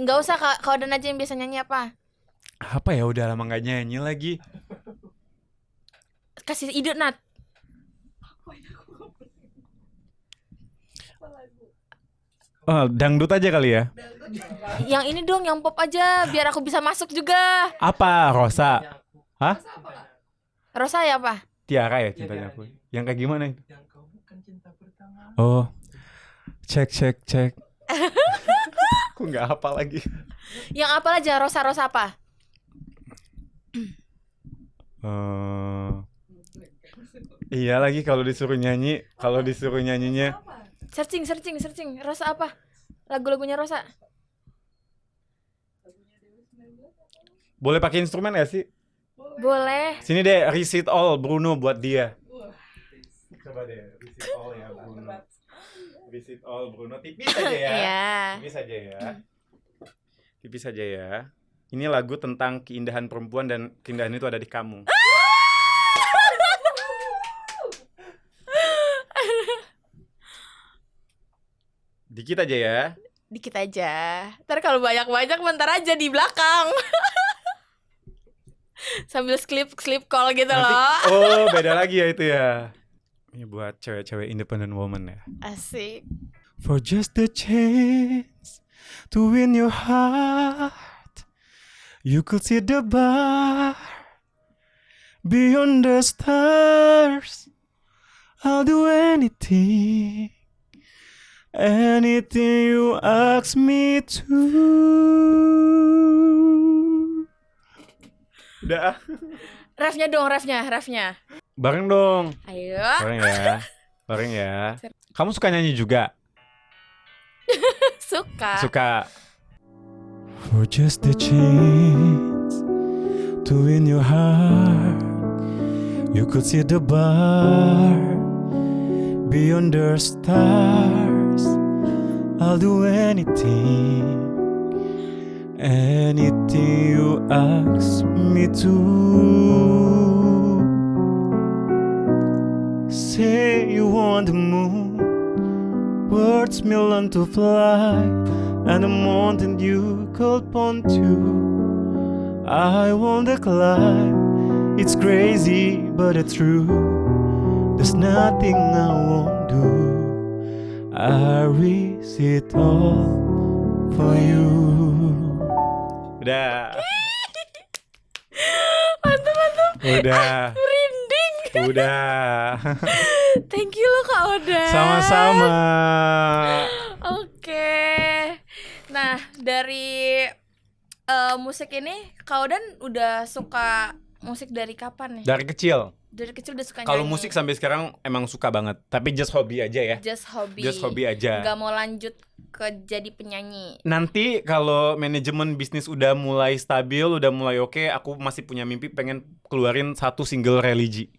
Nggak usah, Kak Odan aja yang biasa nyanyi apa? Apa ya, udah lama nggak nyanyi lagi. Kasih ide, Nat. Oh, dangdut aja kali ya. Yang ini dong, yang pop aja biar aku bisa masuk juga. Apa? Rosa? Hah? Rosa ya apa? Tiara ya cintanya aku. Yang kayak gimana itu? Oh, cek. Aku nggak hafal lagi. Yang apa aja, Rosa apa? Iya lagi kalau disuruh nyanyinya. Searching. Rosa apa? Lagu-lagunya Rosa. Boleh pakai instrumen gak sih? Boleh. Sini deh, Receipt All Bruno buat dia. Coba deh, Receipt All ya Bruno. Receipt All Bruno, tipis aja ya. Iya. Tipis aja ya. Ini lagu tentang keindahan perempuan dan keindahan itu ada di kamu. Dikit aja ya. Dikit aja. Ntar kalau banyak-banyak bentar aja di belakang. Sambil sleep call gitu Nanti, loh. oh, beda lagi ya itu ya. Ini buat cewek-cewek independent woman ya. Asik. For just a chance to win your heart, you could see the bar beyond the stars. I'll do anything you ask me to. Udah. Refnya dong. Bareng dong. Ayo. Bareng ya. Kamu suka nyanyi juga? Suka. For just a chance to win your heart, you could see the bar beyond the stars. I'll do anything you ask me to. Say you want the moon, words may learn to fly, and the mountain you could point to, I want to climb. It's crazy but it's true. There's nothing I won't do. I risk it all for you. Udah. Mantap. Udah. Merinding. Udah. Thank you loh Kak Odan. Sama-sama. Oke. Nah, dari musik ini Kak Odan udah suka musik dari kapan nih? Dari kecil. Dari kecil udah suka nyanyi. Kalau musik sampai sekarang emang suka banget. Tapi just hobi aja ya. Just hobi aja. Gak mau lanjut ke jadi penyanyi. Nanti kalau manajemen bisnis udah mulai stabil, udah mulai oke, aku masih punya mimpi pengen keluarin satu single religi.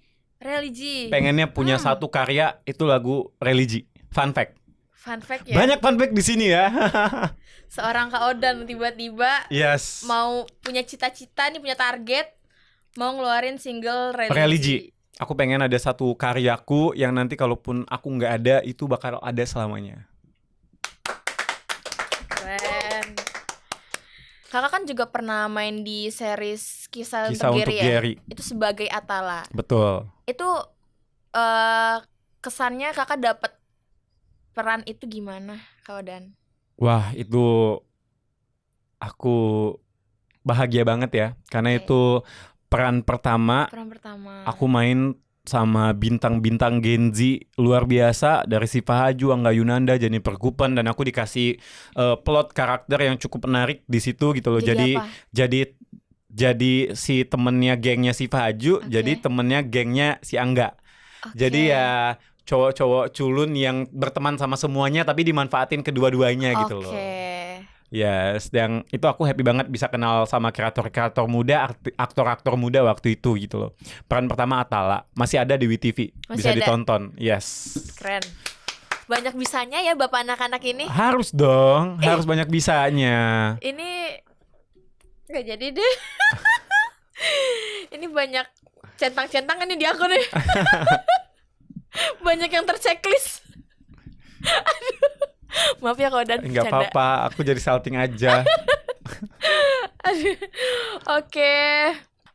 Pengennya punya satu karya itu lagu religi. Fun fact ya. Banyak fun fact di sini ya. Seorang Kak Odan tiba-tiba mau punya cita-cita nih, punya target mau ngeluarin single religi. Aku pengen ada satu karyaku yang nanti kalaupun aku nggak ada itu bakal ada selamanya. Keren. Kakak kan juga pernah main di series Kisah untuk Gary ya? Gary. Itu sebagai Atala. Betul. Itu kesannya kakak dapat peran itu gimana, Kak Odan? Wah, itu aku bahagia banget ya. Karena itu peran pertama. Aku main sama bintang-bintang Gen Z luar biasa, dari Siva Haju, Angga Yunanda, Jennifer Kupen, dan aku dikasih plot karakter yang cukup menarik di situ gitu loh. Jadi si temennya gengnya Siva Haju, jadi temennya gengnya si Angga. Jadi ya cowok-cowok culun yang berteman sama semuanya tapi dimanfaatin kedua-duanya gitu loh. Yes, yang itu aku happy banget bisa kenal sama kreator-kreator muda, aktor-aktor muda waktu itu gitu loh. Peran pertama Atala, masih ada di WTV, bisa ditonton. Yes. Keren. Banyak bisanya ya Bapak anak-anak ini. Harus dong, harus banyak bisanya. Ini gak jadi deh. Ini banyak centang-centangan nih di aku nih. Banyak yang terchecklist. Aduh. Maaf ya Kak Odan. Nggak apa-apa, aku jadi salting aja. Aduh. Oke.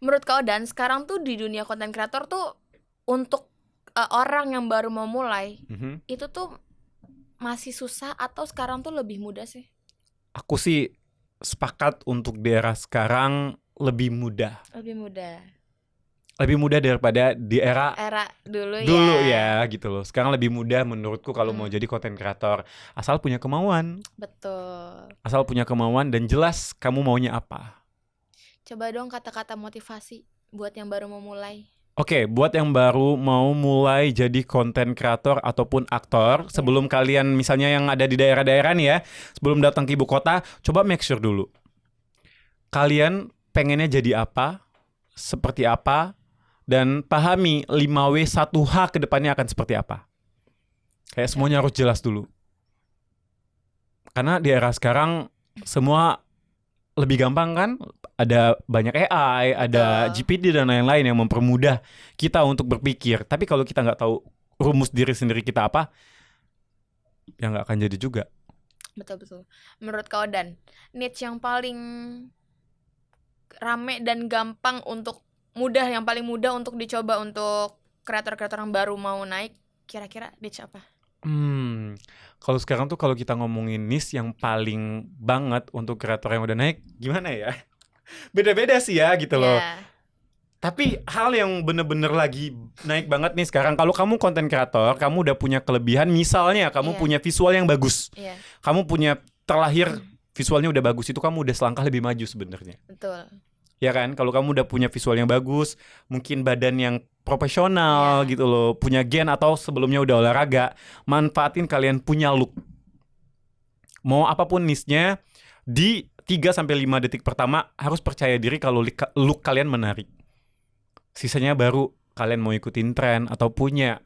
Menurut Kak Odan, sekarang tuh di dunia konten kreator tuh untuk orang yang baru mau mulai, itu tuh masih susah atau sekarang tuh lebih mudah sih? Aku sih sepakat untuk di era sekarang lebih mudah. Lebih mudah. Lebih mudah daripada di era dulu ya gitu loh. Sekarang lebih mudah menurutku kalau mau jadi konten kreator, asal punya kemauan. Betul. Asal punya kemauan dan jelas kamu maunya apa. Coba dong kata-kata motivasi buat yang baru mau mulai. Oke, buat yang baru mau mulai jadi konten kreator ataupun aktor, sebelum kalian misalnya yang ada di daerah-daerah nih ya, sebelum datang ke ibu kota, coba make sure dulu. Kalian pengennya jadi apa, seperti apa, dan pahami 5W 1H ke depannya akan seperti apa. Kayak semuanya harus jelas dulu. Karena di era sekarang semua lebih gampang kan, ada banyak AI, ada GPT dan lain-lain yang mempermudah kita untuk berpikir. Tapi kalau kita nggak tahu rumus diri sendiri kita apa, ya nggak akan jadi juga. Betul. Menurut Kak Odan, niche yang paling rame dan gampang untuk yang paling mudah untuk dicoba untuk kreator-kreator yang baru mau naik, kira-kira niche apa? Kalau sekarang tuh kalau kita ngomongin niche yang paling banget untuk kreator yang udah naik, gimana ya? Beda-beda sih ya gitu loh. Tapi hal yang bener-bener lagi naik banget nih sekarang, kalau kamu konten kreator, kamu udah punya kelebihan, misalnya kamu punya visual yang bagus, kamu punya terlahir visualnya udah bagus, itu kamu udah selangkah lebih maju sebenarnya. Betul. Ya kan, kalau kamu udah punya visual yang bagus, mungkin badan yang profesional gitu loh, punya gen atau sebelumnya udah olahraga, manfaatin kalian punya look. Mau apapun niche-nya, di 3-5 detik pertama harus percaya diri kalau look kalian menarik. Sisanya baru kalian mau ikutin tren atau punya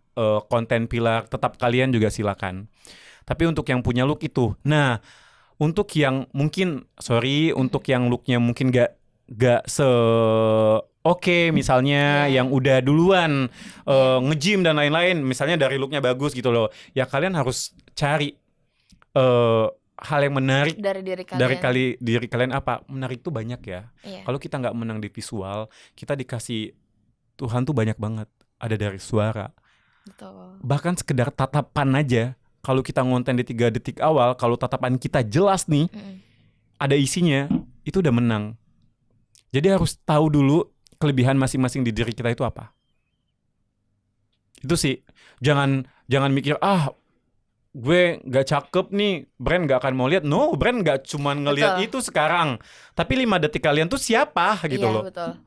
konten pilar, tetap kalian juga silakan. Tapi untuk yang punya look itu, nah untuk yang mungkin, untuk yang looknya mungkin gak oke, misalnya yang udah duluan nge-gym dan lain-lain, misalnya dari looknya bagus gitu loh, ya kalian harus cari hal yang menarik dari diri kalian. Apa menarik tuh banyak ya. Kalau kita nggak menang di visual, kita dikasih Tuhan tuh banyak banget. Ada dari suara. Betul. Bahkan sekedar tatapan aja. Kalau kita ngonten di 3 detik awal, kalau tatapan kita jelas nih, ada isinya, itu udah menang. Jadi harus tahu dulu kelebihan masing-masing di diri kita itu apa. Itu sih. Jangan mikir, gue gak cakep nih, brand gak akan mau lihat. No, brand gak cuma ngelihat itu sekarang. Tapi 5 detik kalian tuh siapa gitu loh. Betul.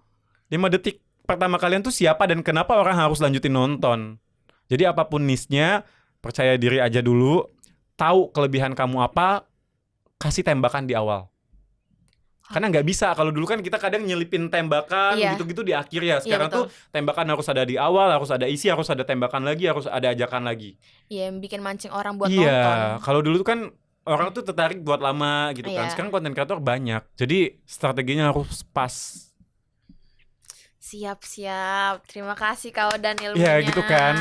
5 detik pertama kalian tuh siapa dan kenapa orang harus lanjutin nonton. Jadi apapun niche-nya, percaya diri aja dulu. Tahu kelebihan kamu apa, kasih tembakan di awal. Karena nggak bisa, kalau dulu kan kita kadang nyelipin tembakan gitu-gitu di akhir ya. Sekarang tuh tembakan harus ada di awal, harus ada isi, harus ada tembakan lagi, harus ada ajakan lagi. Iya, yang bikin mancing orang buat nonton. Iya, kalau dulu kan orang tuh tertarik buat lama gitu kan. Sekarang konten kreator banyak, jadi strateginya harus pas. Siap. Terima kasih Kak Odan ilmunya. Iya gitu kan.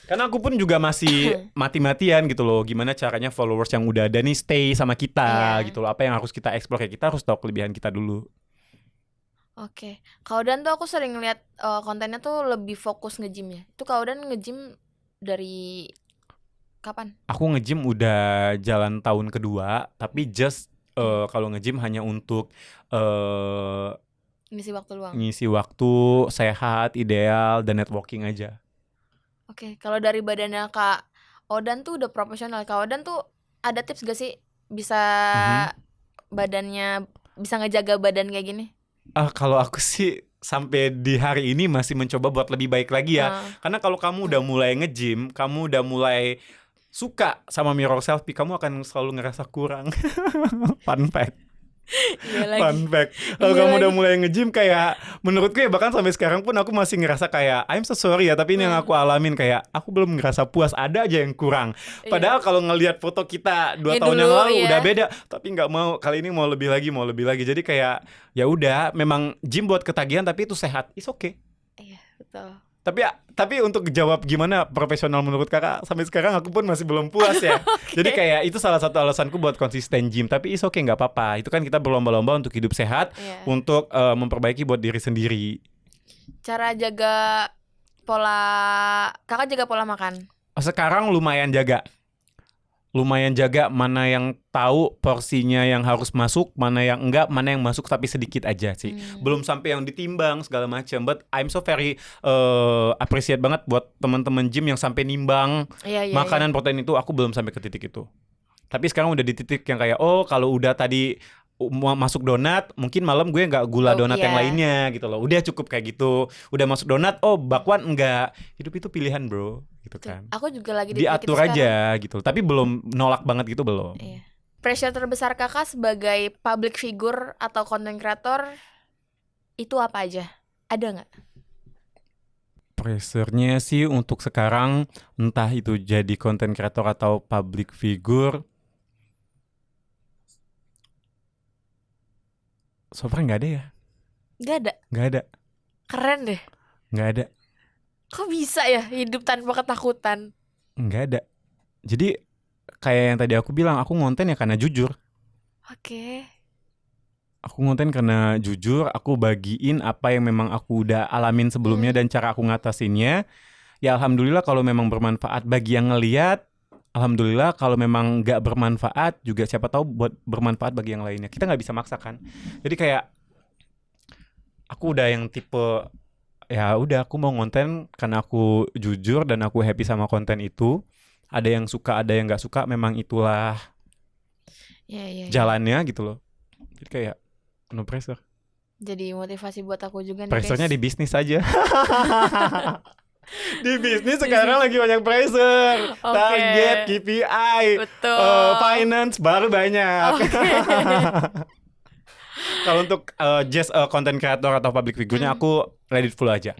Karena aku pun juga masih mati-matian gitu loh, gimana caranya followers yang udah ada nih stay sama kita gitu loh. Apa yang harus kita explore, ya kita harus tahu kelebihan kita dulu. Oke. Kak Odan tuh aku sering lihat kontennya tuh lebih fokus nge-gym ya. Itu Kak Odan nge-gym dari kapan? Aku nge-gym udah jalan tahun kedua, tapi just kalau nge-gym hanya untuk ngisi waktu luang. Ngisi waktu, sehat, ideal, dan networking aja. Oke, kalau dari badannya Kak Odan tuh udah profesional. Kak Odan tuh ada tips gak sih bisa badannya, bisa ngejaga badan kayak gini? Kalau aku sih sampai di hari ini masih mencoba buat lebih baik lagi ya. Karena kalau kamu udah mulai nge-gym, kamu udah mulai suka sama mirror selfie, kamu akan selalu ngerasa kurang. Fun fact. Iya lagi. Fun fact, kalau Iya kamu udah lagi. mulai nge-gym kayak menurutku ya bahkan sampai sekarang pun aku masih ngerasa kayak I'm so sorry ya, tapi ini yang aku alamin kayak aku belum ngerasa puas, ada aja yang kurang. Iya. Padahal kalau ngelihat foto kita 2 Yang tahun yang dulu, lalu iya. udah beda, tapi nggak mau, kali ini mau lebih lagi. Jadi kayak ya udah, memang gym buat ketagihan tapi itu sehat, it's okay. Iya, betul. Tapi untuk jawab gimana profesional menurut kakak, sampai sekarang aku pun masih belum puas ya. Jadi kayak itu salah satu alasanku buat konsisten gym. Tapi is okay, nggak apa-apa. Itu kan kita berlomba-lomba untuk hidup sehat, Iya. untuk memperbaiki buat diri sendiri. Cara jaga pola, kakak jaga pola makan. Sekarang lumayan jaga mana yang tahu porsinya yang harus masuk, mana yang enggak, mana yang masuk tapi sedikit aja sih. Belum sampai yang ditimbang segala macam. But I'm so very appreciate banget buat teman-teman gym yang sampai nimbang Iya. makanan protein itu. Aku belum sampai ke titik itu. Tapi sekarang udah di titik yang kayak kalau udah tadi mau masuk donat, mungkin malam gue nggak gula donat yang lainnya gitu loh. Udah cukup kayak gitu. Udah masuk donat, bakwan enggak. Hidup itu pilihan, bro, gitu kan. Aku juga lagi di Diatur aja gitu. Tapi belum nolak banget gitu, belum. Iya. Pressure terbesar kakak sebagai public figure atau content creator itu apa aja? Ada nggak? Pressure-nya sih untuk sekarang, entah itu jadi content creator atau public figure, so far nggak ada ya. Nggak ada. Keren deh. Nggak ada. Kok bisa ya hidup tanpa ketakutan? Nggak ada. Jadi kayak yang tadi aku bilang, aku ngonten ya karena jujur. Oke. Aku ngonten karena jujur, aku bagiin apa yang memang aku udah alamin sebelumnya dan cara aku ngatasinnya. Ya alhamdulillah kalau memang bermanfaat bagi yang ngeliat. Alhamdulillah kalau memang nggak bermanfaat juga siapa tahu buat bermanfaat bagi yang lainnya. Kita nggak bisa maksakan. Jadi kayak aku udah yang tipe ya udah, aku mau ngonten karena aku jujur dan aku happy sama konten itu. Ada yang suka, ada yang nggak suka, memang itulah jalannya gitu loh. Jadi kayak no pressure. Jadi motivasi buat aku juga nih, Pressure-nya guys. di bisnis aja. Di bisnis sekarang lagi banyak pressure. Oke. Target, KPI, Betul. finance baru banyak. Oke. Kalau untuk just content creator atau public figure-nya aku let it flow aja.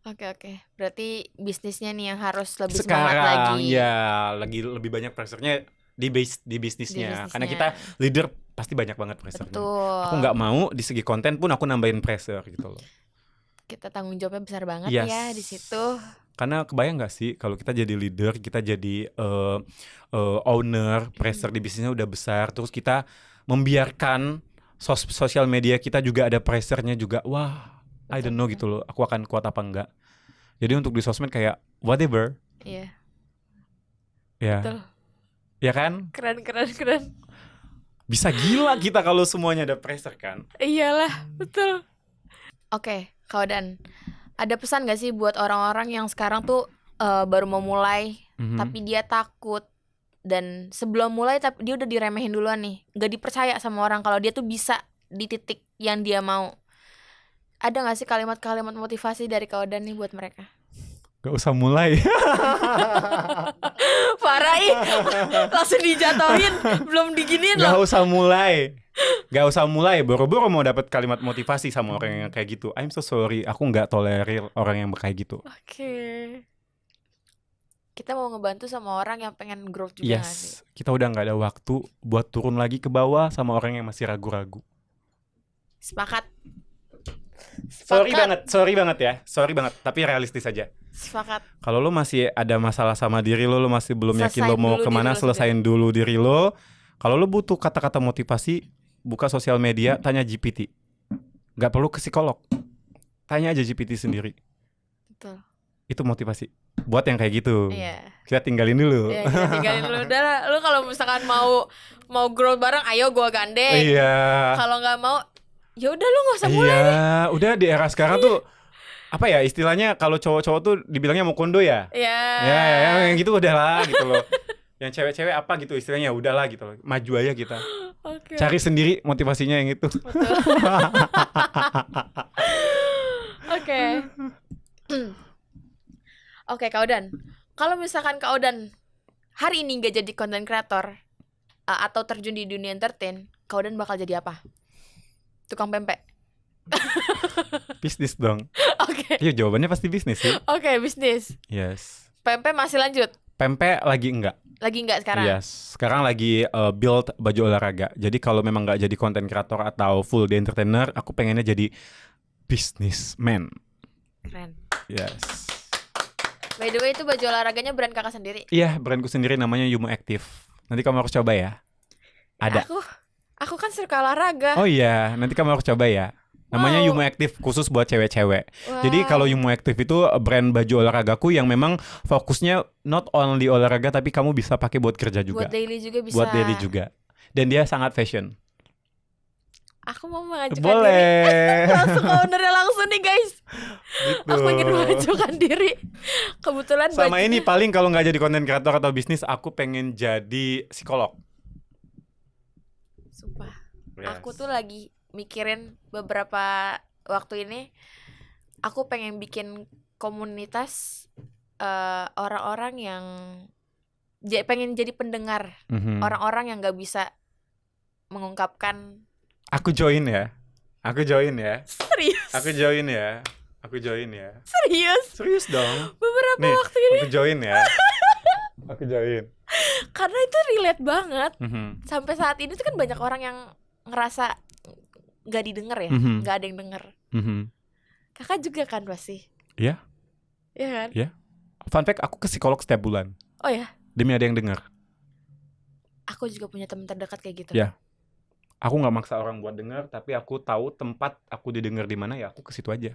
Oke. Berarti bisnisnya nih yang harus lebih semangat lagi. Sekarang ya lagi lebih banyak pressure-nya di bisnisnya. Karena kita leader pasti banyak banget pressure-nya. Betul. Aku nggak mau di segi konten pun aku nambahin pressure gitu loh. Kita tanggung jawabnya besar banget Yes. ya di situ. Karena kebayang gak sih kalau kita jadi leader, kita jadi owner, pressure di bisnisnya udah besar, terus kita membiarkan sosial media kita juga ada pressure-nya juga. Wah, I don't know gitu loh, aku akan kuat apa enggak. Jadi untuk di sosmed kayak whatever. Iya. Ya. Betul. Ya kan? Keren. Bisa gila kita kalau semuanya ada pressure kan? Iyalah, betul. Oke, Kak Odan, ada pesan gak sih buat orang-orang yang sekarang tuh baru mau mulai, tapi dia takut, dan sebelum mulai tapi dia udah diremehin duluan nih, gak dipercaya sama orang kalau dia tuh bisa di titik yang dia mau. Ada gak sih kalimat-kalimat motivasi dari Kak Odan nih buat mereka? Gak usah mulai. Parah ih, langsung dijatuhin, belum diginiin Gak loh. usah mulai. Boro-boro mau dapat kalimat motivasi sama orang yang kayak gitu. I'm so sorry, aku gak tolerir orang yang kayak gitu. Oke. Kita mau ngebantu sama orang yang pengen growth juga gak sih? Yes, kita udah gak ada waktu buat turun lagi ke bawah sama orang yang masih ragu-ragu. Sepakat. Sorry banget ya. Sorry banget, tapi realistis aja. Sepakat. Kalau lo masih ada masalah sama diri lo masih belum yakin lo Selesain mau dulu kemana, diri lo selesain dulu diri lo. Kalau lo butuh kata-kata motivasi, buka sosial media, tanya GPT. Gak perlu ke psikolog. Tanya aja GPT sendiri. Betul. Itu motivasi. Buat yang kayak gitu. Iya. Kita tinggalin dulu. Iya, kita tinggalin dulu. Udah lah, lu kalau misalkan mau growth bareng, ayo gua gandeng. Iya. Kalau nggak mau, ya udah lu nggak usah mulai deh. Udah di era sekarang tuh apa ya istilahnya, kalau cowok-cowok tuh dibilangnya mau kondo ya. Iya. Ya yang gitu udahlah gitu loh. Yang cewek-cewek apa gitu istilahnya, udahlah gitu loh. Maju aja kita. Oke. Cari sendiri motivasinya yang itu. Oke. Oke, Kak Odan. Kalau misalkan Kak Odan hari ini nggak jadi content creator atau terjun di dunia entertain, Kak Odan bakal jadi apa? Tukang pempek. Bisnis dong. Oke. Iya, jawabannya pasti bisnis sih. Oke, bisnis. Yes. Pempek masih lanjut. Pempek lagi enggak. Lagi enggak sekarang? Yes. Sekarang lagi build baju olahraga. Jadi kalau memang nggak jadi content creator atau full day entertainer, aku pengennya jadi businessman. Keren. Yes. By the way, itu baju olahraganya brand kakak sendiri? Iya, brandku sendiri namanya Yumo Active. Nanti kamu harus coba ya. Ada. Aku kan suka olahraga. Oh iya, nanti kamu harus coba ya. Namanya Wow. Yumo Active, khusus buat cewek-cewek. Wow. Jadi kalau Yumo Active itu brand baju olahragaku yang memang fokusnya not only olahraga, tapi kamu bisa pakai buat kerja juga. Buat daily juga bisa. Buat daily juga. Dan dia sangat fashion. Aku mau mengajukan diri. Boleh. Langsung ke ownernya langsung nih guys. Gitu. Aku ingin mengajukan diri. Kebetulan Sama bajunya- ini paling kalau nggak jadi content creator atau bisnis, aku pengen jadi psikolog. Sumpah. Yes. Aku tuh lagi mikirin beberapa waktu ini. Aku pengen bikin komunitas orang-orang yang pengen jadi pendengar. Mhm. Orang-orang yang gak bisa mengungkapkan. Aku join ya. Serius. Aku join ya. Serius. Serius dong. Beberapa Nih, waktu ini. aku join ya. Aku join. Karena itu relate banget. Mhm. Sampai saat ini tuh kan banyak orang yang ngerasa gak didengar ya. Mhm. Gak ada yang denger. Mhm. Kakak juga kan pasti. Iya. Iya kan? Iya. Fun fact, aku ke psikolog setiap bulan. Oh ya, Demi ada yang dengar. aku juga punya teman terdekat kayak gitu. Ya. Aku nggak maksa orang buat dengar, tapi aku tahu tempat aku didengar di mana, ya aku ke situ aja.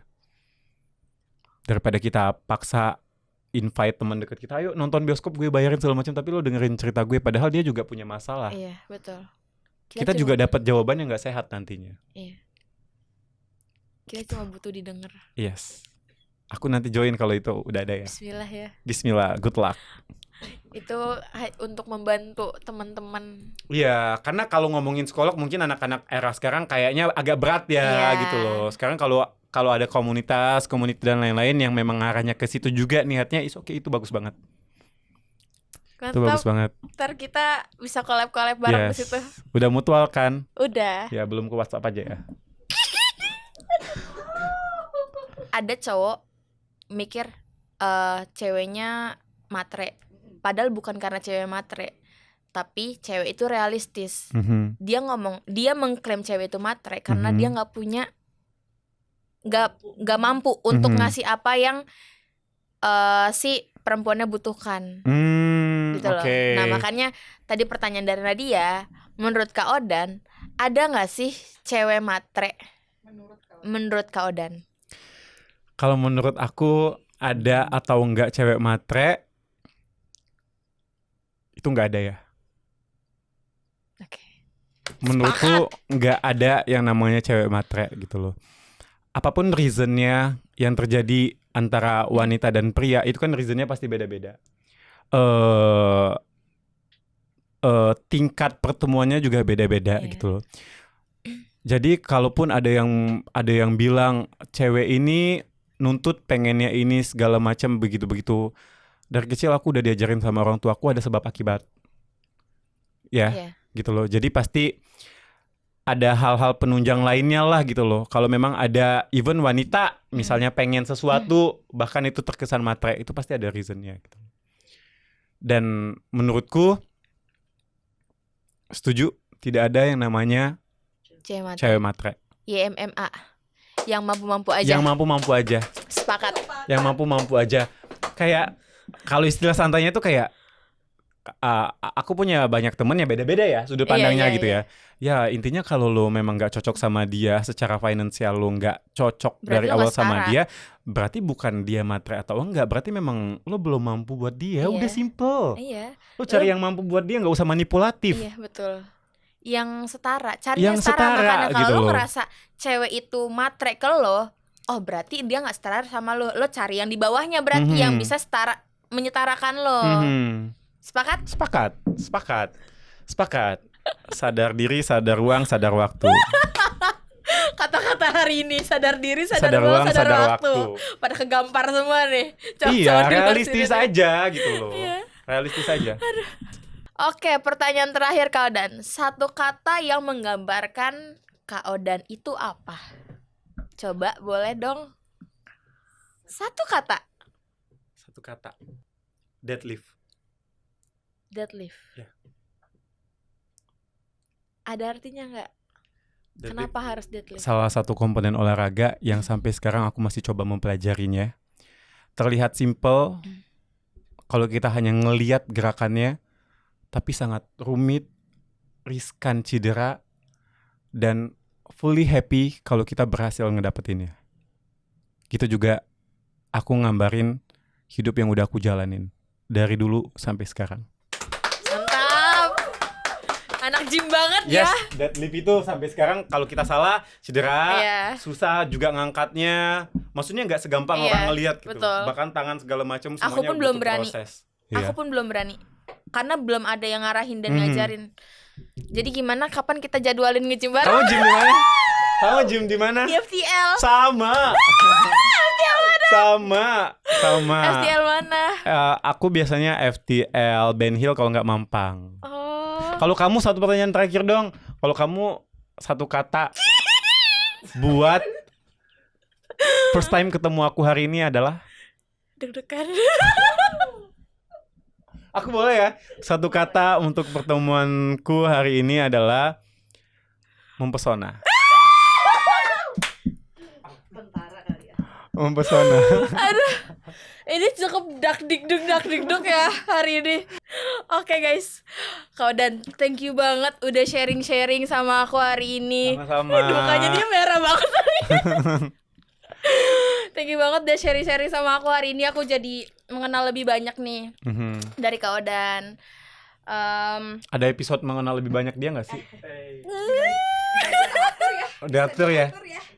Daripada kita paksa invite teman dekat kita, ayo nonton bioskop, gue bayarin segala macam, tapi lo dengerin cerita gue, padahal dia juga punya masalah. Iya, betul. Kita juga dapat jawaban yang nggak sehat nantinya. Iya. Kita cuma butuh didengar. Yes. Aku nanti join kalau itu udah ada ya. Bismillah ya. Bismillah, good luck. Itu untuk membantu teman-teman. Iya, karena kalau ngomongin psikolog mungkin anak-anak era sekarang kayaknya agak berat ya Iya. gitu loh. Sekarang kalau ada komunitas dan lain-lain yang memang arahnya ke situ juga niatnya, oke, itu bagus banget. Itu bagus Mantap. banget. Ntar kita bisa collab-collab bareng di Yes. situ. Udah mutual kan? Udah. Ya belum ke WhatsApp aja ya. Ada cowok mikir ceweknya matre. Padahal bukan karena cewek matre, tapi cewek itu realistis. Mhm. Dia mengklaim cewek itu matre karena Mhm. dia nggak punya, nggak mampu untuk Mhm. ngasih apa yang si perempuannya butuhkan gitu loh. Oke. Nah makanya tadi pertanyaan dari Nadia, menurut Kak Odan ada nggak sih cewek matre? Menurut Kak Odan? Kalau menurut aku ada atau enggak cewek matre, itu enggak ada ya. Oke. Menurutku nggak ada yang namanya cewek matre gitu loh. Apapun reasonnya yang terjadi antara wanita dan pria, itu kan reasonnya pasti beda-beda. Tingkat pertemuannya juga beda-beda Iya. gitu loh. Jadi kalaupun ada yang bilang cewek ini nuntut pengennya ini segala macam begitu-begitu, dari kecil aku udah diajarin sama orang tuaku ada sebab akibat. Ya. Iya. Gitu loh. Jadi pasti ada hal-hal penunjang lainnya lah gitu loh. Kalau memang ada even wanita misalnya pengen sesuatu, bahkan itu terkesan matre, itu pasti ada reasonnya gitu. Dan menurutku setuju, tidak ada yang namanya Cewek matre. cewek matre. YMMA. Yang mampu-mampu aja. Yang mampu-mampu aja. Sepakat. Yang mampu-mampu aja. Kayak kalau istilah santainya tuh kayak aku punya banyak temen yang beda-beda ya sudut pandangnya Iya, gitu ya. Ya intinya kalau lo memang nggak cocok sama dia secara finansial, lo nggak cocok Berarti dari lo awal nggak sama setara. dia, berarti bukan dia matre atau enggak, berarti memang lo belum mampu buat dia. Iya. Udah simple. Iya. Lo cari yang mampu buat dia, nggak usah manipulatif. Iya betul. Yang setara, cari Yang yang setara. setara, Makanya kalau gitu lo loh. ngerasa cewek itu matre ke lo, oh berarti dia nggak setara sama lo. Lo cari yang di bawahnya berarti Mhm. yang bisa setara, menyetarakan lo. Mhm. Sepakat? Sepakat. Sadar diri, sadar uang, sadar waktu. Kata-kata hari ini, sadar diri, Sadar sadar uang, uang, sadar sadar waktu. waktu. Pada kegampar semua nih. Iya, Cowok-cowok di luar realistis sini nih. aja gitu loh. Iya. Realistis aja. Oke, pertanyaan terakhir Kak Odan. Satu kata yang menggambarkan Kak Odan itu apa? Coba boleh dong. Satu kata. Satu kata. Deadlift. Deadlift. Ya. Ada artinya nggak? Kenapa harus deadlift? Salah satu komponen olahraga yang sampai sekarang aku masih coba mempelajarinya. Terlihat simple kalau kita hanya ngelihat gerakannya, tapi sangat rumit, riskan cedera, dan fully happy kalau kita berhasil ngedapetinnya. Gitu juga aku ngambarin hidup yang udah aku jalanin dari dulu sampai sekarang. Mantap. Anak gym banget ya. Deadlift itu sampai sekarang kalau kita salah cedera, susah juga ngangkatnya. Maksudnya nggak segampang orang ngelihat gitu. Betul. Bahkan tangan segala macam semuanya Aku pun belum berani. Proses. Aku pun belum berani. Karena belum ada yang ngarahin dan ngajarin. Jadi gimana kapan kita jadwalin nge-gym bareng? Kamu gym di mana? Kamu gym di mana? Di FTL. Sama. Sama. FTL mana? Aku biasanya FTL Ben Hill kalau nggak Mampang. Oh. Kalau kamu satu pertanyaan terakhir dong. Kalau kamu satu kata buat first time ketemu aku hari ini adalah deg-degan. Aku boleh ya? Satu kata untuk pertemuanku hari ini adalah mempesona. Mempesona. Aduh, ini cukup dak-dik-duk ya hari ini. Oke guys, Kak Odan, thank you banget udah sharing-sharing sama aku hari ini. Sama-sama. Mukanya dia merah banget. Thank you banget udah sharing-sharing sama aku hari ini. Aku jadi mengenal lebih banyak nih dari Kak Odan. Ada episode mengenal lebih banyak dia nggak sih?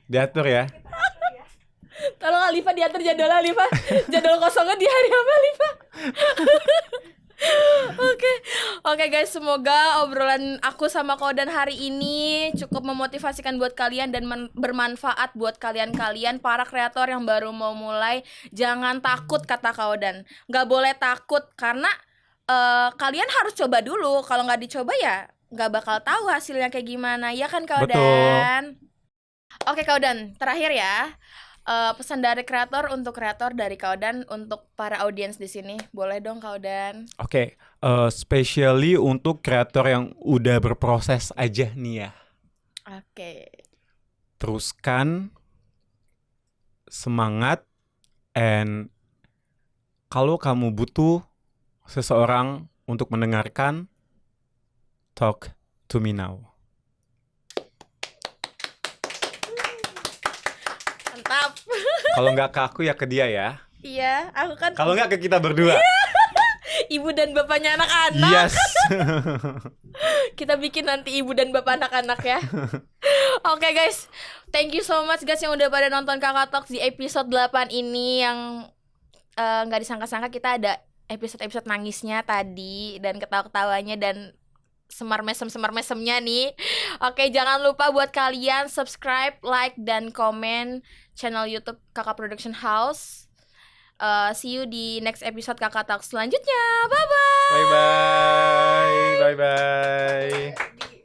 Diatur ya. Tolong Alifa diatur jadwal Alifa. Jadwal kosongnya di hari apa Alifa? Oke guys, semoga obrolan aku sama Kak Odan hari ini cukup memotivasikan buat kalian dan bermanfaat buat kalian para kreator yang baru mau mulai. Jangan takut kata Kak Odan. Gak boleh takut karena kalian harus coba dulu. Kalau gak dicoba ya gak bakal tahu hasilnya kayak gimana. Ya kan Kak Odan? Oke Kak Odan, terakhir ya. Pesan dari kreator untuk kreator dari Kak Odan untuk para audiens di sini. Boleh dong Kak Odan? Oke, especially untuk kreator yang udah berproses aja nih ya. Oke. Teruskan, semangat, and kalau kamu butuh seseorang untuk mendengarkan, talk to me now. Mantap. Kalau nggak ke aku ya ke dia ya. Iya, aku kan. Kalau nggak ke kita berdua. Ibu dan bapaknya anak-anak. Yes. Kita bikin nanti ibu dan bapak anak-anak ya. Oke guys, thank you so much guys yang udah pada nonton Kakak Talks di episode 8 ini yang nggak disangka-sangka kita ada episode nangisnya tadi dan ketawa-ketawanya dan semar mesemnya nih. Oke, jangan lupa buat kalian subscribe, like, dan komen channel YouTube Kakak Production House. See you di next episode Kakak Talk selanjutnya. Bye-bye. Bye-bye.